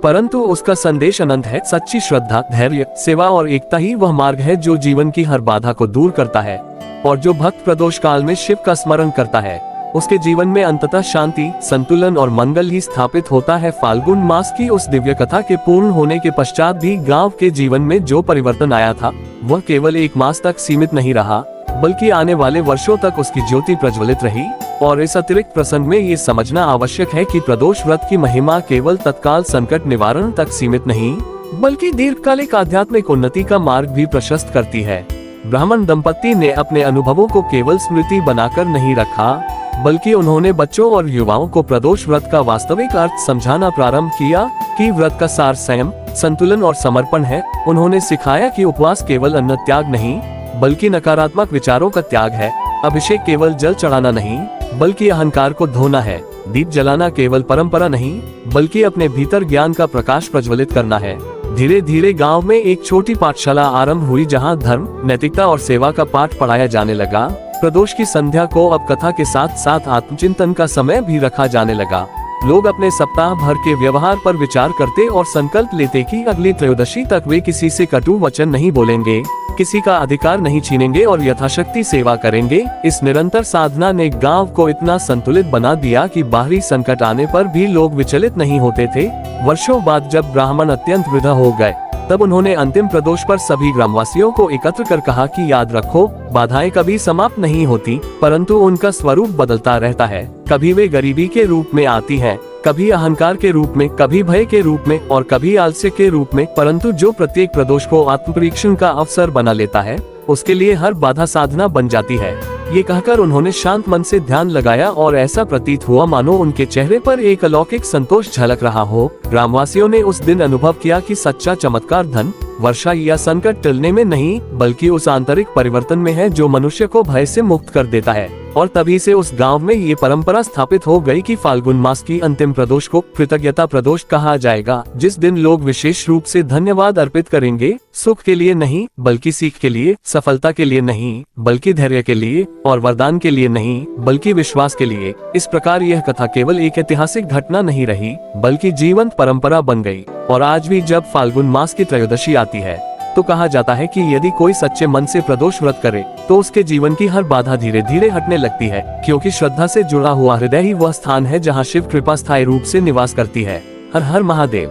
परंतु उसका संदेश अनंत है। सच्ची श्रद्धा, धैर्य, सेवा और एकता ही वह मार्ग है जो जीवन की हर बाधा को दूर करता है। और जो भक्त प्रदोष काल में शिव का स्मरण करता है, उसके जीवन में अंततः शांति, संतुलन और मंगल ही स्थापित होता है। फाल्गुन मास की उस दिव्य कथा के पूर्ण होने के पश्चात भी गांव के जीवन में जो परिवर्तन आया था, वह केवल एक मास तक सीमित नहीं रहा, बल्कि आने वाले वर्षों तक उसकी ज्योति प्रज्वलित रही। और इस अतिरिक्त प्रसंग में ये समझना आवश्यक है कि प्रदोष व्रत की महिमा केवल तत्काल संकट निवारण तक सीमित नहीं, बल्कि दीर्घकालिक आध्यात्मिक उन्नति का मार्ग भी प्रशस्त करती है। ब्राह्मण दंपति ने अपने अनुभवों को केवल स्मृति बनाकर नहीं रखा, बल्कि उन्होंने बच्चों और युवाओं को प्रदोष व्रत का वास्तविक अर्थ समझाना प्रारंभ किया कि व्रत का सार संयम, संतुलन और समर्पण है। उन्होंने सिखाया कि उपवास केवल अन्न त्याग नहीं, बल्कि नकारात्मक विचारों का त्याग है। अभिषेक केवल जल चढ़ाना नहीं, बल्कि अहंकार को धोना है। दीप जलाना केवल परंपरा नहीं, बल्कि अपने भीतर ज्ञान का प्रकाश प्रज्वलित करना है। धीरे धीरे गांव में एक छोटी पाठशाला आरंभ हुई, जहां धर्म, नैतिकता और सेवा का पाठ पढ़ाया जाने लगा। प्रदोष की संध्या को अब कथा के साथ साथ आत्मचिंतन का समय भी रखा जाने लगा। लोग अपने सप्ताह भर के व्यवहार पर विचार करते और संकल्प लेते कि अगली त्रयोदशी तक वे किसी से कटु वचन नहीं बोलेंगे, किसी का अधिकार नहीं छीनेंगे और यथाशक्ति सेवा करेंगे। इस निरंतर साधना ने गांव को इतना संतुलित बना दिया कि बाहरी संकट आने पर भी लोग विचलित नहीं होते थे। वर्षों बाद जब ब्राह्मण अत्यंत वृद्ध हो गए, तब उन्होंने अंतिम प्रदोष पर सभी ग्रामवासियों को एकत्र कर कहा कि याद रखो, बाधाएं कभी समाप्त नहीं होती, परंतु उनका स्वरूप बदलता रहता है। कभी वे गरीबी के रूप में आती हैं, कभी अहंकार के रूप में, कभी भय के रूप में और कभी आलस्य के रूप में, परंतु जो प्रत्येक प्रदोष को आत्मपरीक्षण का अवसर बना लेता है, उसके लिए हर बाधा साधना बन जाती है। ये कहकर उन्होंने शांत मन से ध्यान लगाया और ऐसा प्रतीत हुआ मानो उनके चेहरे पर एक अलौकिक संतोष झलक रहा हो। ग्रामवासियों ने उस दिन अनुभव किया कि सच्चा चमत्कार धन, वर्षा या संकट टलने में नहीं, बल्कि उस आंतरिक परिवर्तन में है जो मनुष्य को भय से मुक्त कर देता है। और तभी से उस गांव में ये परंपरा स्थापित हो गई कि फाल्गुन मास की अंतिम प्रदोष को कृतज्ञता प्रदोष कहा जाएगा, जिस दिन लोग विशेष रूप से धन्यवाद अर्पित करेंगे, सुख के लिए नहीं बल्कि सीख के लिए, सफलता के लिए नहीं बल्कि धैर्य के लिए, और वरदान के लिए नहीं बल्कि विश्वास के लिए। इस प्रकार यह कथा केवल एक ऐतिहासिक घटना नहीं रही, बल्कि जीवंत परंपरा बन गई। और आज भी जब फाल्गुन मास की त्रयोदशी आती है, तो कहा जाता है कि यदि कोई सच्चे मन से प्रदोष व्रत करे, तो उसके जीवन की हर बाधा धीरे धीरे हटने लगती है, क्योंकि श्रद्धा से जुड़ा हुआ हृदय ही वह स्थान है जहां शिव कृपा स्थायी रूप से निवास करती है। हर हर महादेव।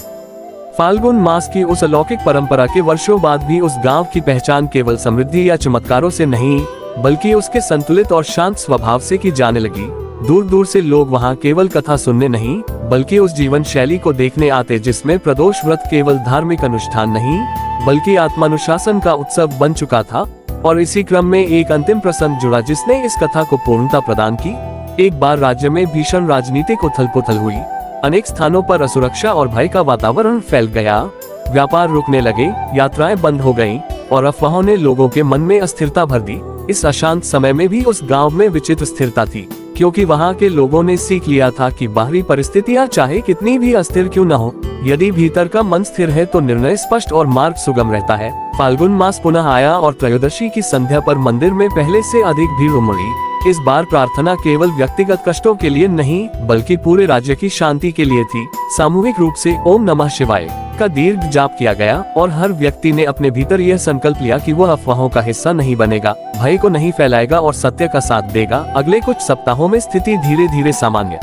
फाल्गुन मास की उस अलौकिक परंपरा के वर्षों बाद भी उस गांव की पहचान केवल समृद्धि या चमत्कारों से नहीं, बल्कि उसके संतुलित और शांत स्वभाव से की जाने लगी। दूर दूर से लोग वहां केवल कथा सुनने नहीं, बल्कि उस जीवन शैली को देखने आते जिसमें प्रदोष व्रत केवल धार्मिक अनुष्ठान नहीं, बल्कि आत्मानुशासन का उत्सव बन चुका था। और इसी क्रम में एक अंतिम प्रसंग जुड़ा जिसने इस कथा को पूर्णता प्रदान की। एक बार राज्य में भीषण राजनीतिक उथल पुथल हुई। अनेक स्थानों पर असुरक्षा और भय का वातावरण फैल गया। व्यापार रुकने लगे, यात्राएं बंद हो गईं, और अफवाहों ने लोगों के मन में अस्थिरता भर दी। इस अशांत समय में भी उस गांव में विचित्र स्थिरता थी, क्योंकि वहां के लोगों ने सीख लिया था कि बाहरी परिस्थितियां चाहे कितनी भी अस्थिर क्यों न हो, यदि भीतर का मन स्थिर है तो निर्णय स्पष्ट और मार्ग सुगम रहता है। फाल्गुन मास पुनः आया और त्रयोदशी की संध्या पर मंदिर में पहले से अधिक भीड़ उमड़ी। इस बार प्रार्थना केवल व्यक्तिगत कष्टों के लिए नहीं, बल्कि पूरे राज्य की शांति के लिए थी। सामूहिक रूप से ओम नमः शिवाय का दीर्घ जाप किया गया और हर व्यक्ति ने अपने भीतर यह संकल्प लिया कि वह अफवाहों का हिस्सा नहीं बनेगा, भय को नहीं फैलाएगा और सत्य का साथ देगा। अगले कुछ सप्ताहों में स्थिति धीरे धीरे सामान्य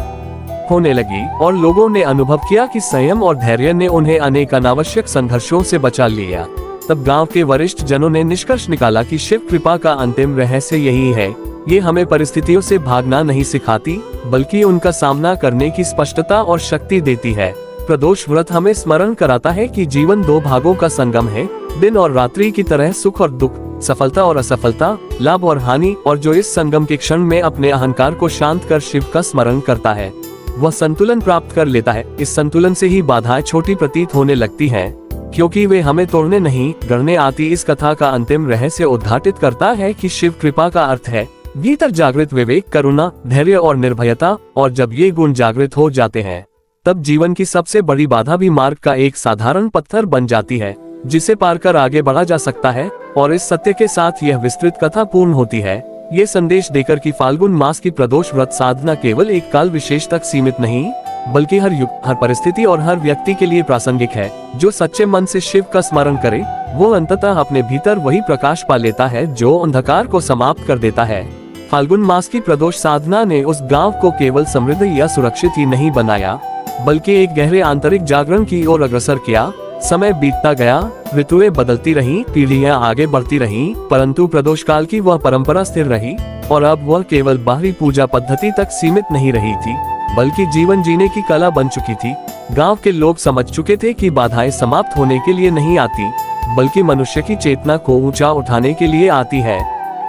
होने लगी और लोगों ने अनुभव किया कि संयम और धैर्य ने उन्हें अनेक अनावश्यक संघर्षों से बचा लिया। तब गांव के वरिष्ठ जनों ने निष्कर्ष निकाला कि शिव कृपा का अंतिम रहस्य यही है। ये हमें परिस्थितियों से भागना नहीं सिखाती, बल्कि उनका सामना करने की स्पष्टता और शक्ति देती है। प्रदोष व्रत हमें स्मरण कराता है कि जीवन दो भागों का संगम है, दिन और रात्रि की तरह सुख और दुख, सफलता और असफलता, लाभ और हानि, और जो इस संगम के क्षण में अपने अहंकार को शांत कर शिव का स्मरण करता है, वह संतुलन प्राप्त कर लेता है। इस संतुलन से ही बाधाएं छोटी प्रतीत होने लगती हैं, क्योंकि वे हमें तोड़ने नहीं, गढ़ने आती। इस कथा का अंतिम रहस्य उद्घाटित करता है कि शिव कृपा का अर्थ है भीतर जागृत विवेक, करुणा, धैर्य और निर्भयता, और जब ये गुण जागृत हो जाते हैं, तब जीवन की सबसे बड़ी बाधा भी मार्ग का एक साधारण पत्थर बन जाती है, जिसे पार कर आगे बढ़ा जा सकता है। और इस सत्य के साथ यह विस्तृत कथा पूर्ण होती है, ये संदेश देकर कि फाल्गुन मास की प्रदोष व्रत साधना केवल एक काल विशेष तक सीमित नहीं, बल्कि हर युग, हर परिस्थिति और हर व्यक्ति के लिए प्रासंगिक है। जो सच्चे मन से शिव का स्मरण करे, वो अंततः अपने भीतर वही प्रकाश पा लेता है जो अंधकार को समाप्त कर देता है। फाल्गुन मास की प्रदोष साधना ने उस गांव को केवल समृद्ध या सुरक्षित ही नहीं बनाया, बल्कि एक गहरे आंतरिक जागरण की ओर अग्रसर किया। समय बीतता गया, ऋतुएं बदलती रहीं, पीढ़ियां आगे बढ़ती रहीं, परंतु प्रदोष काल की वह परंपरा स्थिर रही। और अब वह केवल बाहरी पूजा पद्धति तक सीमित नहीं रही थी, बल्कि जीवन जीने की कला बन चुकी थी। गांव के लोग समझ चुके थे कि बाधाएं समाप्त होने के लिए नहीं आती, बल्कि मनुष्य की चेतना को ऊंचा उठाने के लिए आती है।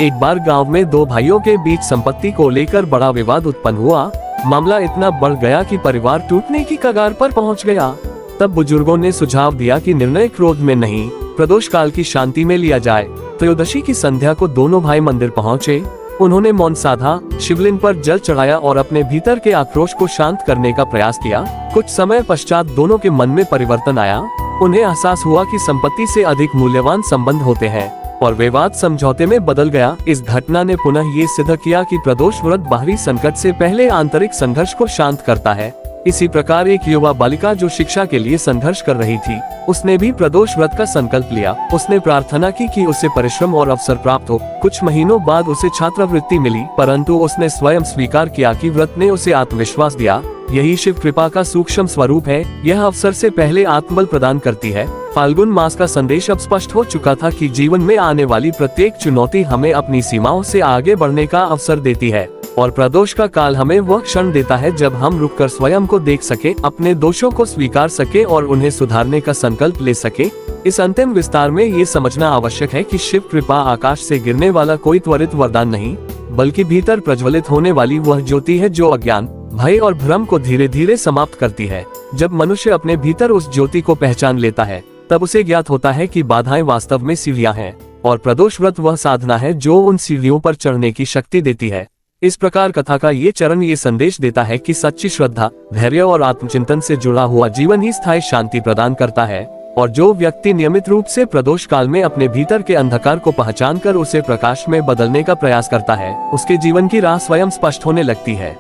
एक बार गांव में दो भाइयों के बीच संपत्ति को लेकर बड़ा विवाद उत्पन्न हुआ। मामला इतना बढ़ गया कि परिवार टूटने की कगार पर पहुंच गया। तब बुजुर्गों ने सुझाव दिया कि निर्णय क्रोध में नहीं, प्रदोष काल की शांति में लिया जाए। त्रयोदशी की संध्या को दोनों भाई मंदिर पहुंचे। उन्होंने मौन साधा, शिवलिंग पर जल चढ़ाया और अपने भीतर के आक्रोश को शांत करने का प्रयास किया। कुछ समय पश्चात दोनों के मन में परिवर्तन आया। उन्हें एहसास हुआ कि संपत्ति से अधिक मूल्यवान संबंध होते हैं और विवाद समझौते में बदल गया। इस घटना ने पुनः ये सिद्ध किया कि प्रदोष व्रत बाहरी संकट से पहले आंतरिक संघर्ष को शांत करता है। इसी प्रकार एक युवा बालिका जो शिक्षा के लिए संघर्ष कर रही थी, उसने भी प्रदोष व्रत का संकल्प लिया। उसने प्रार्थना की कि उसे परिश्रम और अवसर प्राप्त हो। कुछ महीनों बाद उसे छात्रवृत्ति मिली, परंतु उसने स्वयं स्वीकार किया कि व्रत ने उसे आत्मविश्वास दिया। यही शिव कृपा का सूक्ष्म स्वरूप है। यह अवसर से पहले आत्मबल प्रदान करती है। फाल्गुन मास का संदेश अब स्पष्ट हो चुका था कि जीवन में आने वाली प्रत्येक चुनौती हमें अपनी सीमाओं से आगे बढ़ने का अवसर देती है और प्रदोष का काल हमें वह क्षण देता है जब हम रुककर स्वयं को देख सके, अपने दोषों को स्वीकार सके और उन्हें सुधारने का संकल्प ले सके। इस अंतिम विस्तार में ये समझना आवश्यक है कि शिव कृपा आकाश से गिरने वाला कोई त्वरित वरदान नहीं, बल्कि भीतर प्रज्वलित होने वाली वह ज्योति है जो अज्ञान, भय और भ्रम को धीरे धीरे समाप्त करती है। जब मनुष्य अपने भीतर उस ज्योति को पहचान लेता है, तब उसे ज्ञात होता है कि बाधाएं वास्तव में सीढ़ियां हैं और प्रदोष व्रत वह साधना है जो उन सीढ़ियों पर चढ़ने की शक्ति देती है। इस प्रकार कथा का ये चरण ये संदेश देता है कि सच्ची श्रद्धा, धैर्य और आत्मचिंतन से जुड़ा हुआ जीवन ही स्थायी शांति प्रदान करता है और जो व्यक्ति नियमित रूप से प्रदोष काल में अपने भीतर के अंधकार को पहचान कर उसे प्रकाश में बदलने का प्रयास करता है, उसके जीवन की राह स्वयं स्पष्ट होने लगती है।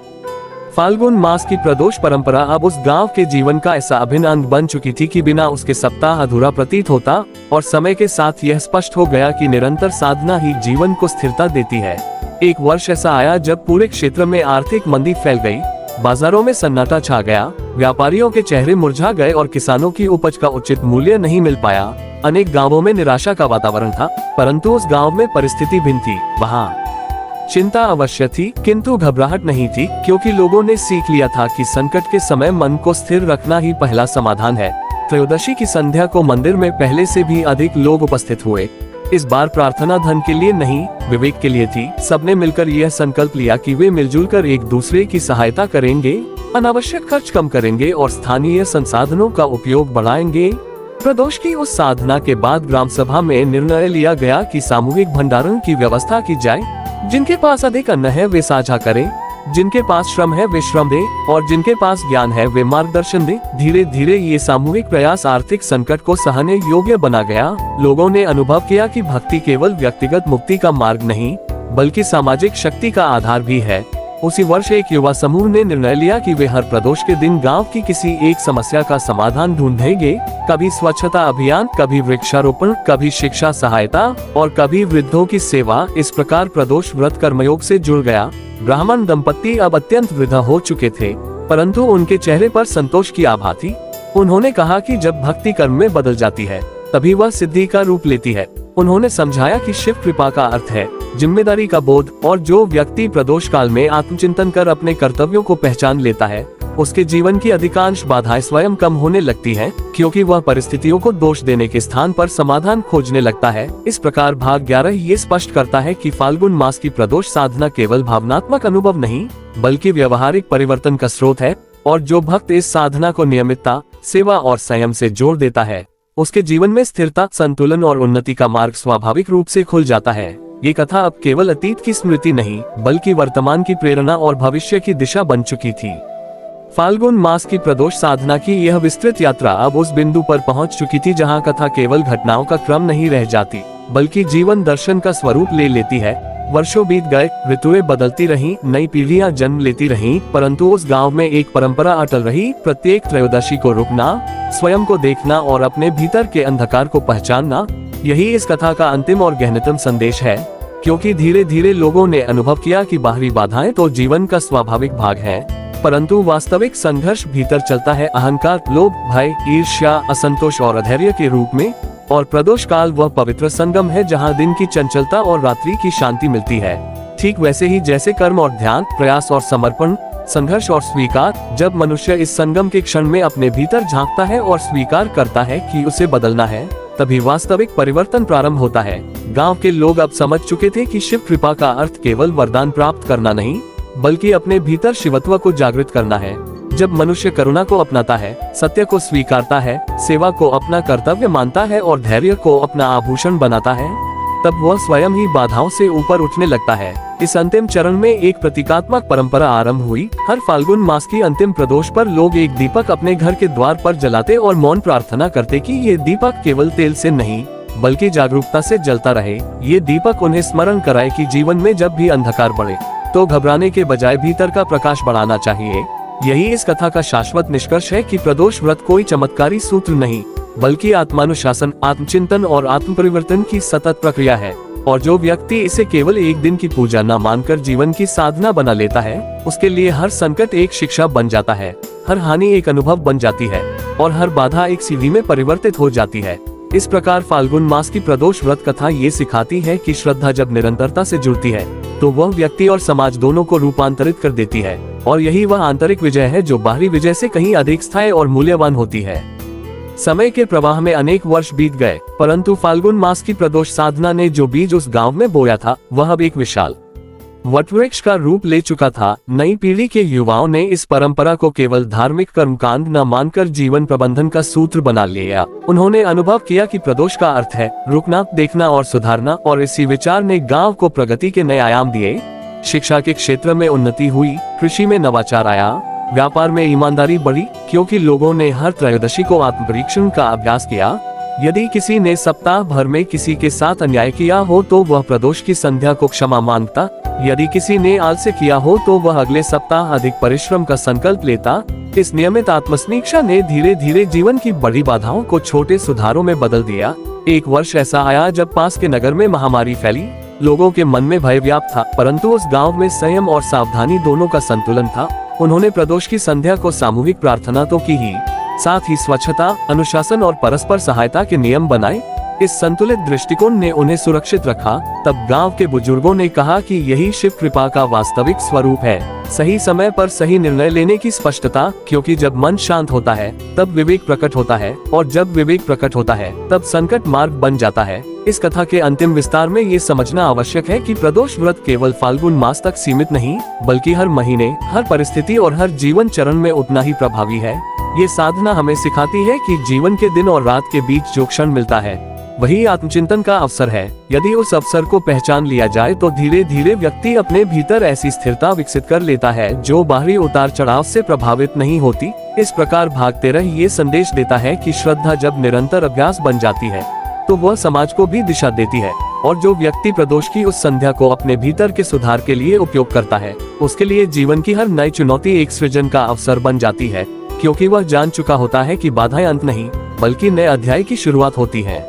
फाल्गुन मास की प्रदोष परंपरा अब उस गांव के जीवन का ऐसा अभिन्न अंग बन चुकी थी कि बिना उसके सप्ताह अधूरा प्रतीत होता और समय के साथ यह स्पष्ट हो गया कि निरंतर साधना ही जीवन को स्थिरता देती है। एक वर्ष ऐसा आया जब पूरे क्षेत्र में आर्थिक मंदी फैल गई, बाजारों में सन्नाटा छा गया, व्यापारियों के चेहरे मुरझा गए और किसानों की उपज का उचित मूल्य नहीं मिल पाया। अनेक गांवों में निराशा का वातावरण था, परंतु उस गांव में परिस्थिति भिन्न थी। वहाँ चिंता अवश्य थी, किंतु घबराहट नहीं थी, क्योंकि लोगों ने सीख लिया था कि संकट के समय मन को स्थिर रखना ही पहला समाधान है। त्रयोदशी की संध्या को मंदिर में पहले से भी अधिक लोग उपस्थित हुए। इस बार प्रार्थना धन के लिए नहीं, विवेक के लिए थी। सबने मिलकर यह संकल्प लिया कि वे मिलजुल कर एक दूसरे की सहायता करेंगे, अनावश्यक खर्च कम करेंगे और स्थानीय संसाधनों का उपयोग बढ़ाएंगे। प्रदोष की उस साधना के बाद ग्राम सभा में निर्णय लिया गया कि सामूहिक भंडारण की व्यवस्था की जाए। जिनके पास अधिक अन्न है वे साझा करें, जिनके पास श्रम है वे श्रम दे और जिनके पास ज्ञान है वे मार्गदर्शन दे। धीरे धीरे ये सामूहिक प्रयास आर्थिक संकट को सहने योग्य बना गया। लोगों ने अनुभव किया कि भक्ति केवल व्यक्तिगत मुक्ति का मार्ग नहीं, बल्कि सामाजिक शक्ति का आधार भी है। उसी वर्ष एक युवा समूह ने निर्णय लिया कि वे हर प्रदोष के दिन गांव की किसी एक समस्या का समाधान ढूंढेंगे। कभी स्वच्छता अभियान, कभी वृक्षारोपण, कभी शिक्षा सहायता और कभी वृद्धों की सेवा। इस प्रकार प्रदोष व्रत कर्मयोग से जुड़ गया। ब्राह्मण दंपत्ति अब अत्यंत वृद्ध हो चुके थे, परंतु उनके चेहरे पर संतोष की आभा थी। उन्होंने कहा कि जब भक्ति कर्म में बदल जाती है, तभी वह सिद्धि का रूप लेती है। उन्होंने समझाया कि शिव कृपा का अर्थ है जिम्मेदारी का बोध और जो व्यक्ति प्रदोष काल में आत्मचिंतन कर अपने कर्तव्यों को पहचान लेता है, उसके जीवन की अधिकांश बाधाएं स्वयं कम होने लगती हैं, क्योंकि वह परिस्थितियों को दोष देने के स्थान पर समाधान खोजने लगता है। इस प्रकार भाग 11 ये स्पष्ट करता है कि फाल्गुन मास की प्रदोष साधना केवल भावनात्मक अनुभव नहीं, बल्कि व्यवहारिक परिवर्तन का स्रोत है और जो भक्त इस साधना को नियमितता, सेवा और संयम से जोड़ देता है, उसके जीवन में स्थिरता, संतुलन और उन्नति का मार्ग स्वाभाविक रूप से खुल जाता है। ये कथा अब केवल अतीत की स्मृति नहीं, बल्कि वर्तमान की प्रेरणा और भविष्य की दिशा बन चुकी थी। फाल्गुन मास की प्रदोष साधना की यह विस्तृत यात्रा अब उस बिंदु पर पहुंच चुकी थी जहां कथा केवल घटनाओं का क्रम नहीं रह जाती, बल्कि जीवन दर्शन का स्वरूप ले लेती है। वर्षों बीत गए, ऋतुएं बदलती रहीं, नई पीढ़ियां जन्म लेती रहीं, परंतु उस गांव में एक परंपरा अटल रही। प्रत्येक त्रयोदशी को रुकना, स्वयं को देखना और अपने भीतर के अंधकार को पहचानना। यही इस कथा का अंतिम और गहनतम संदेश है, क्योंकि धीरे धीरे लोगों ने अनुभव किया कि बाहरी बाधाएं तो जीवन का स्वाभाविक भाग है, परंतु वास्तविक संघर्ष भीतर चलता है, अहंकार, लोभ, भय, ईर्ष्या, असंतोष और अधैर्य के रूप में। और प्रदोष काल वह पवित्र संगम है जहां दिन की चंचलता और रात्रि की शांति मिलती है। ठीक वैसे ही जैसे कर्म और ध्यान, प्रयास और समर्पण, संघर्ष और स्वीकार। जब मनुष्य इस संगम के क्षण में अपने भीतर झांकता है और स्वीकार करता है कि उसे बदलना है, तभी वास्तविक परिवर्तन प्रारंभ होता है। गांव के लोग अब समझ चुके थे कि शिव कृपा का अर्थ केवल वरदान प्राप्त करना नहीं, बल्कि अपने भीतर शिवत्व को जागृत करना है। जब मनुष्य करुणा को अपनाता है, सत्य को स्वीकारता है, सेवा को अपना कर्तव्य मानता है और धैर्य को अपना आभूषण बनाता है, तब वह स्वयं ही बाधाओं से ऊपर उठने लगता है। इस अंतिम चरण में एक प्रतीकात्मक परंपरा आरंभ हुई। हर फाल्गुन मास की अंतिम प्रदोष पर लोग एक दीपक अपने घर के द्वार पर जलाते और मौन प्रार्थना करते कि ये दीपक केवल तेल से नहीं, बल्कि जागरूकता से जलता रहे। ये दीपक उन्हें स्मरण कराए कि जीवन में जब भी अंधकार बढ़े, तो घबराने के बजाय भीतर का प्रकाश बढ़ाना चाहिए। यही इस कथा का शाश्वत निष्कर्ष है कि प्रदोष व्रत कोई चमत्कारी सूत्र नहीं, बल्कि आत्मानुशासन, आत्मचिंतन और आत्म परिवर्तन की सतत प्रक्रिया है। और जो व्यक्ति इसे केवल एक दिन की पूजा न मानकर जीवन की साधना बना लेता है, उसके लिए हर संकट एक शिक्षा बन जाता है, हर हानि एक अनुभव बन जाती है और हर बाधा एक सीढ़ी में परिवर्तित हो जाती है। इस प्रकार फाल्गुन मास की प्रदोष व्रत कथा ये सिखाती है कि श्रद्धा जब निरंतरता से जुड़ती है, तो वह व्यक्ति और समाज दोनों को रूपांतरित कर देती है। और यही वह आंतरिक विजय है जो बाहरी विजय से कहीं अधिक स्थायी और मूल्यवान होती है। समय के प्रवाह में अनेक वर्ष बीत गए, परंतु फाल्गुन मास की प्रदोष साधना ने जो बीज उस गांव में बोया था, वह अब एक विशाल वटवृक्ष का रूप ले चुका था। नई पीढ़ी के युवाओं ने इस परंपरा को केवल धार्मिक कर्मकांड न मानकर जीवन प्रबंधन का सूत्र बना लिया। उन्होंने अनुभव किया कि प्रदोष का अर्थ है रुकना, देखना और सुधारना, और इसी विचार ने गांव को प्रगति के नए आयाम दिए। शिक्षा के क्षेत्र में उन्नति हुई, कृषि में नवाचार आया, व्यापार में ईमानदारी बढ़ी, क्योंकि लोगों ने हर त्रयोदशी को आत्मपरीक्षण का अभ्यास किया। यदि किसी ने सप्ताह भर में किसी के साथ अन्याय किया हो तो वह प्रदोष की संध्या को क्षमा मांगता। यदि किसी ने आलस्य किया हो तो वह अगले सप्ताह अधिक परिश्रम का संकल्प लेता। इस नियमित आत्मसमीक्षा ने धीरे धीरे जीवन की बड़ी बाधाओं को छोटे सुधारों में बदल दिया। एक वर्ष ऐसा आया जब पास के नगर में महामारी फैली। लोगों के मन में भय व्याप्त था, परंतु उस गांव में संयम और सावधानी दोनों का संतुलन था। उन्होंने प्रदोष की संध्या को सामूहिक प्रार्थना तो की ही, साथ ही स्वच्छता, अनुशासन और परस्पर सहायता के नियम बनाए। इस संतुलित दृष्टिकोण ने उन्हें सुरक्षित रखा। तब गांव के बुजुर्गों ने कहा कि यही शिव कृपा का वास्तविक स्वरूप है, सही समय पर सही निर्णय लेने की स्पष्टता, क्योंकि जब मन शांत होता है तब विवेक प्रकट होता है, और जब विवेक प्रकट होता है तब संकट मार्ग बन जाता है। इस कथा के अंतिम विस्तार में ये समझना आवश्यक है कि प्रदोष व्रत केवल फाल्गुन मास तक सीमित नहीं, बल्कि हर महीने, हर परिस्थिति और हर जीवन चरण में उतना ही प्रभावी है। ये साधना हमें सिखाती है कि जीवन के दिन और रात के बीच जो क्षण मिलता है, वही आत्मचिंतन का अवसर है। यदि उस अवसर को पहचान लिया जाए तो धीरे धीरे व्यक्ति अपने भीतर ऐसी स्थिरता विकसित कर लेता है जो बाहरी उतार चढ़ाव से प्रभावित नहीं होती। इस प्रकार भागते रह ये संदेश देता है कि श्रद्धा जब निरंतर अभ्यास बन जाती है, तो वह समाज को भी दिशा देती है। और जो व्यक्ति प्रदोष की उस संध्या को अपने भीतर के सुधार के लिए उपयोग करता है, उसके लिए जीवन की हर नई चुनौती एक सृजन का अवसर बन जाती है, क्योंकि वह जान चुका होता है कि बाधाएं अंत नहीं, बल्कि नए अध्याय की शुरुआत होती है।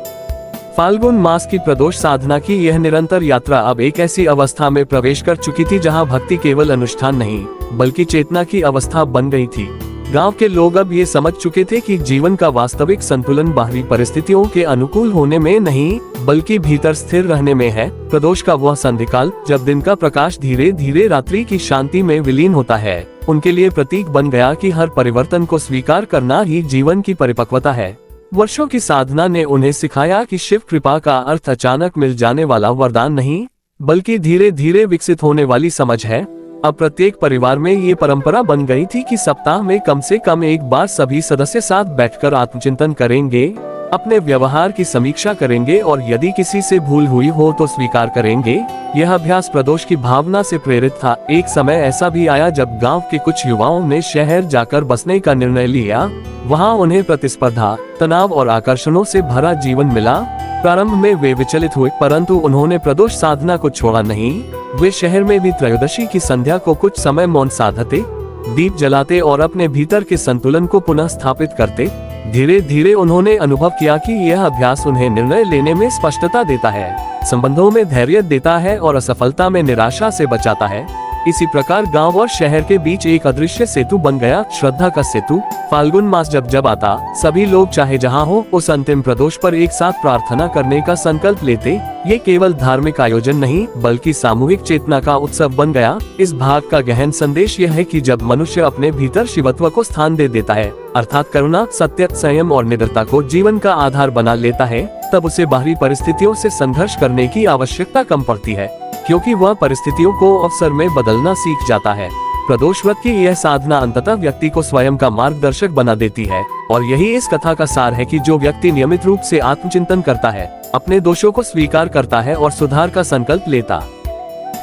फाल्गुन मास की प्रदोष साधना की यह निरंतर यात्रा अब एक ऐसी अवस्था में प्रवेश कर चुकी थी जहां भक्ति केवल अनुष्ठान नहीं, बल्कि चेतना की अवस्था बन गई थी। गांव के लोग अब ये समझ चुके थे कि जीवन का वास्तविक संतुलन बाहरी परिस्थितियों के अनुकूल होने में नहीं, बल्कि भीतर स्थिर रहने में है। प्रदोष का वह संधिकाल जब दिन का प्रकाश धीरे धीरे रात्रि की शांति में विलीन होता है, उनके लिए प्रतीक बन गया कि हर परिवर्तन को स्वीकार करना ही जीवन की परिपक्वता है। वर्षों की साधना ने उन्हें सिखाया कि शिव कृपा का अर्थ अचानक मिल जाने वाला वरदान नहीं, बल्कि धीरे धीरे विकसित होने वाली समझ है। अब प्रत्येक परिवार में ये परंपरा बन गई थी कि सप्ताह में कम से कम एक बार सभी सदस्य साथ बैठकर आत्मचिंतन करेंगे, अपने व्यवहार की समीक्षा करेंगे और यदि किसी से भूल हुई हो तो स्वीकार करेंगे। यह अभ्यास प्रदोष की भावना से प्रेरित था। एक समय ऐसा भी आया जब गांव के कुछ युवाओं ने शहर जाकर बसने का निर्णय लिया। वहां उन्हें प्रतिस्पर्धा, तनाव और आकर्षणों से भरा जीवन मिला। प्रारंभ में वे विचलित हुए, परंतु उन्होंने प्रदोष साधना को छोड़ा नहीं। वे शहर में भी त्रयोदशी की संध्या को कुछ समय मौन साधते, दीप जलाते और अपने भीतर के संतुलन को पुनः स्थापित करते। धीरे धीरे उन्होंने अनुभव किया कि यह अभ्यास उन्हें निर्णय लेने में स्पष्टता देता है, संबंधों में धैर्य देता है और असफलता में निराशा से बचाता है। इसी प्रकार गांव और शहर के बीच एक अदृश्य सेतु बन गया, श्रद्धा का सेतु। फाल्गुन मास जब जब आता, सभी लोग चाहे जहां हो उस अंतिम प्रदोष पर एक साथ प्रार्थना करने का संकल्प लेते। ये केवल धार्मिक आयोजन नहीं बल्कि सामूहिक चेतना का उत्सव बन गया। इस भाग का गहन संदेश यह है कि जब मनुष्य अपने भीतर शिवत्व को स्थान दे देता है, अर्थात करुणा, सत्य, संयम और निडरता को जीवन का आधार बना लेता है, तब उसे बाहरी परिस्थितियों से संघर्ष करने की आवश्यकता कम पड़ती है, क्योंकि वह परिस्थितियों को अवसर में बदलना सीख जाता है। प्रदोष व्रत की यह साधना अंततः व्यक्ति को स्वयं का मार्गदर्शक बना देती है, और यही इस कथा का सार है कि जो व्यक्ति नियमित रूप से आत्मचिंतन करता है, अपने दोषों को स्वीकार करता है और सुधार का संकल्प लेता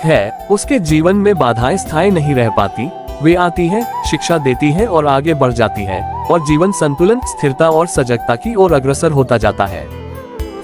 है, उसके जीवन में बाधाएं स्थायी नहीं रह पाती। वे आती हैं, शिक्षा देती हैं और आगे बढ़ जाती हैं, और जीवन संतुलन, स्थिरता और सजगता की ओर अग्रसर होता जाता है।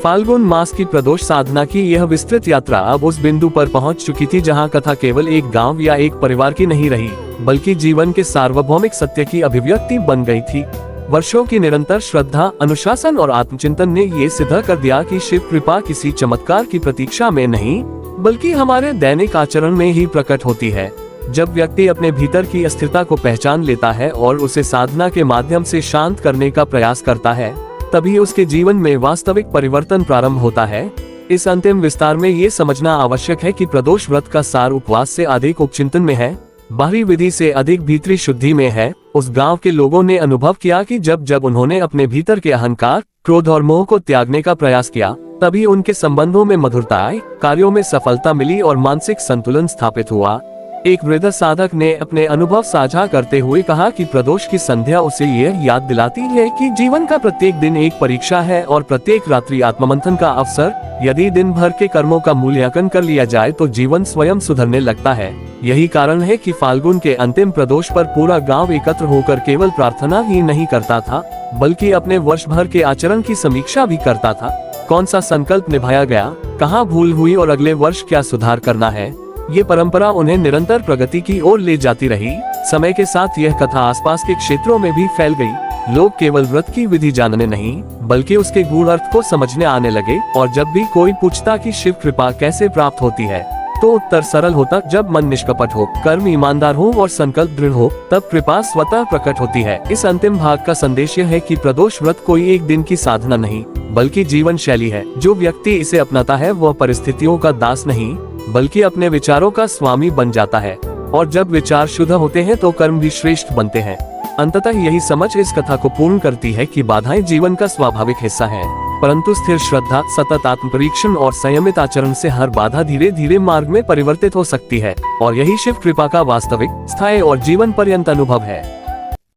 फाल्गुन मास की प्रदोष साधना की यह विस्तृत यात्रा अब उस बिंदु पर पहुंच चुकी थी जहां कथा केवल एक गांव या एक परिवार की नहीं रही, बल्कि जीवन के सार्वभौमिक सत्य की अभिव्यक्ति बन गई थी। वर्षों की निरंतर श्रद्धा, अनुशासन और आत्मचिंतन ने ये सिद्ध कर दिया कि शिव कृपा किसी चमत्कार की प्रतीक्षा में नहीं, बल्कि हमारे दैनिक आचरण में ही प्रकट होती है। जब व्यक्ति अपने भीतर की अस्थिरता को पहचान लेता है और उसे साधना के माध्यम से शांत करने का प्रयास करता है, तभी उसके जीवन में वास्तविक परिवर्तन प्रारंभ होता है। इस अंतिम विस्तार में ये समझना आवश्यक है कि प्रदोष व्रत का सार उपवास से अधिक उपचिंतन में है, बाहरी विधि से अधिक भीतरी शुद्धि में है। उस गांव के लोगों ने अनुभव किया कि जब जब उन्होंने अपने भीतर के अहंकार, क्रोध और मोह को त्यागने का प्रयास किया, तभी उनके संबंधों में मधुरता आई, कार्यों में सफलता मिली और मानसिक संतुलन स्थापित हुआ। एक वृद्ध साधक ने अपने अनुभव साझा करते हुए कहा कि प्रदोष की संध्या उसे यह याद दिलाती है कि जीवन का प्रत्येक दिन एक परीक्षा है और प्रत्येक रात्रि आत्ममंथन का अवसर। यदि दिन भर के कर्मों का मूल्यांकन कर लिया जाए तो जीवन स्वयं सुधरने लगता है। यही कारण है कि फाल्गुन के अंतिम प्रदोष पर पूरा गांव एकत्र होकर केवल प्रार्थना ही नहीं करता था, बल्कि अपने वर्ष भर के आचरण की समीक्षा भी करता था। कौन सा संकल्प निभाया गया, कहाँ भूल हुई और अगले वर्ष क्या सुधार करना है। ये परंपरा उन्हें निरंतर प्रगति की ओर ले जाती रही। समय के साथ यह कथा आसपास के क्षेत्रों में भी फैल गई। लोग केवल व्रत की विधि जानने नहीं, बल्कि उसके गूढ़ अर्थ को समझने आने लगे। और जब भी कोई पूछता कि शिव कृपा कैसे प्राप्त होती है, तो उत्तर सरल होता, जब मन निष्कपट हो, कर्म ईमानदार हो और संकल्प दृढ़ हो, तब कृपा स्वतः प्रकट होती है। इस अंतिम भाग का संदेश यह है कि प्रदोष व्रत कोई एक दिन की साधना नहीं, बल्कि जीवन शैली है। जो व्यक्ति इसे अपनाता है वह परिस्थितियों का दास नहीं, बल्कि अपने विचारों का स्वामी बन जाता है। और जब विचार शुद्ध होते हैं तो कर्म भी श्रेष्ठ बनते हैं। अंततः यही समझ इस कथा को पूर्ण करती है कि बाधाएं जीवन का स्वाभाविक हिस्सा है, परंतु स्थिर श्रद्धा, सतत आत्म परीक्षण और संयमित आचरण से हर बाधा धीरे धीरे मार्ग में परिवर्तित हो सकती है। और यही शिव कृपा का वास्तविक, स्थायी और जीवन पर्यंत अनुभव है।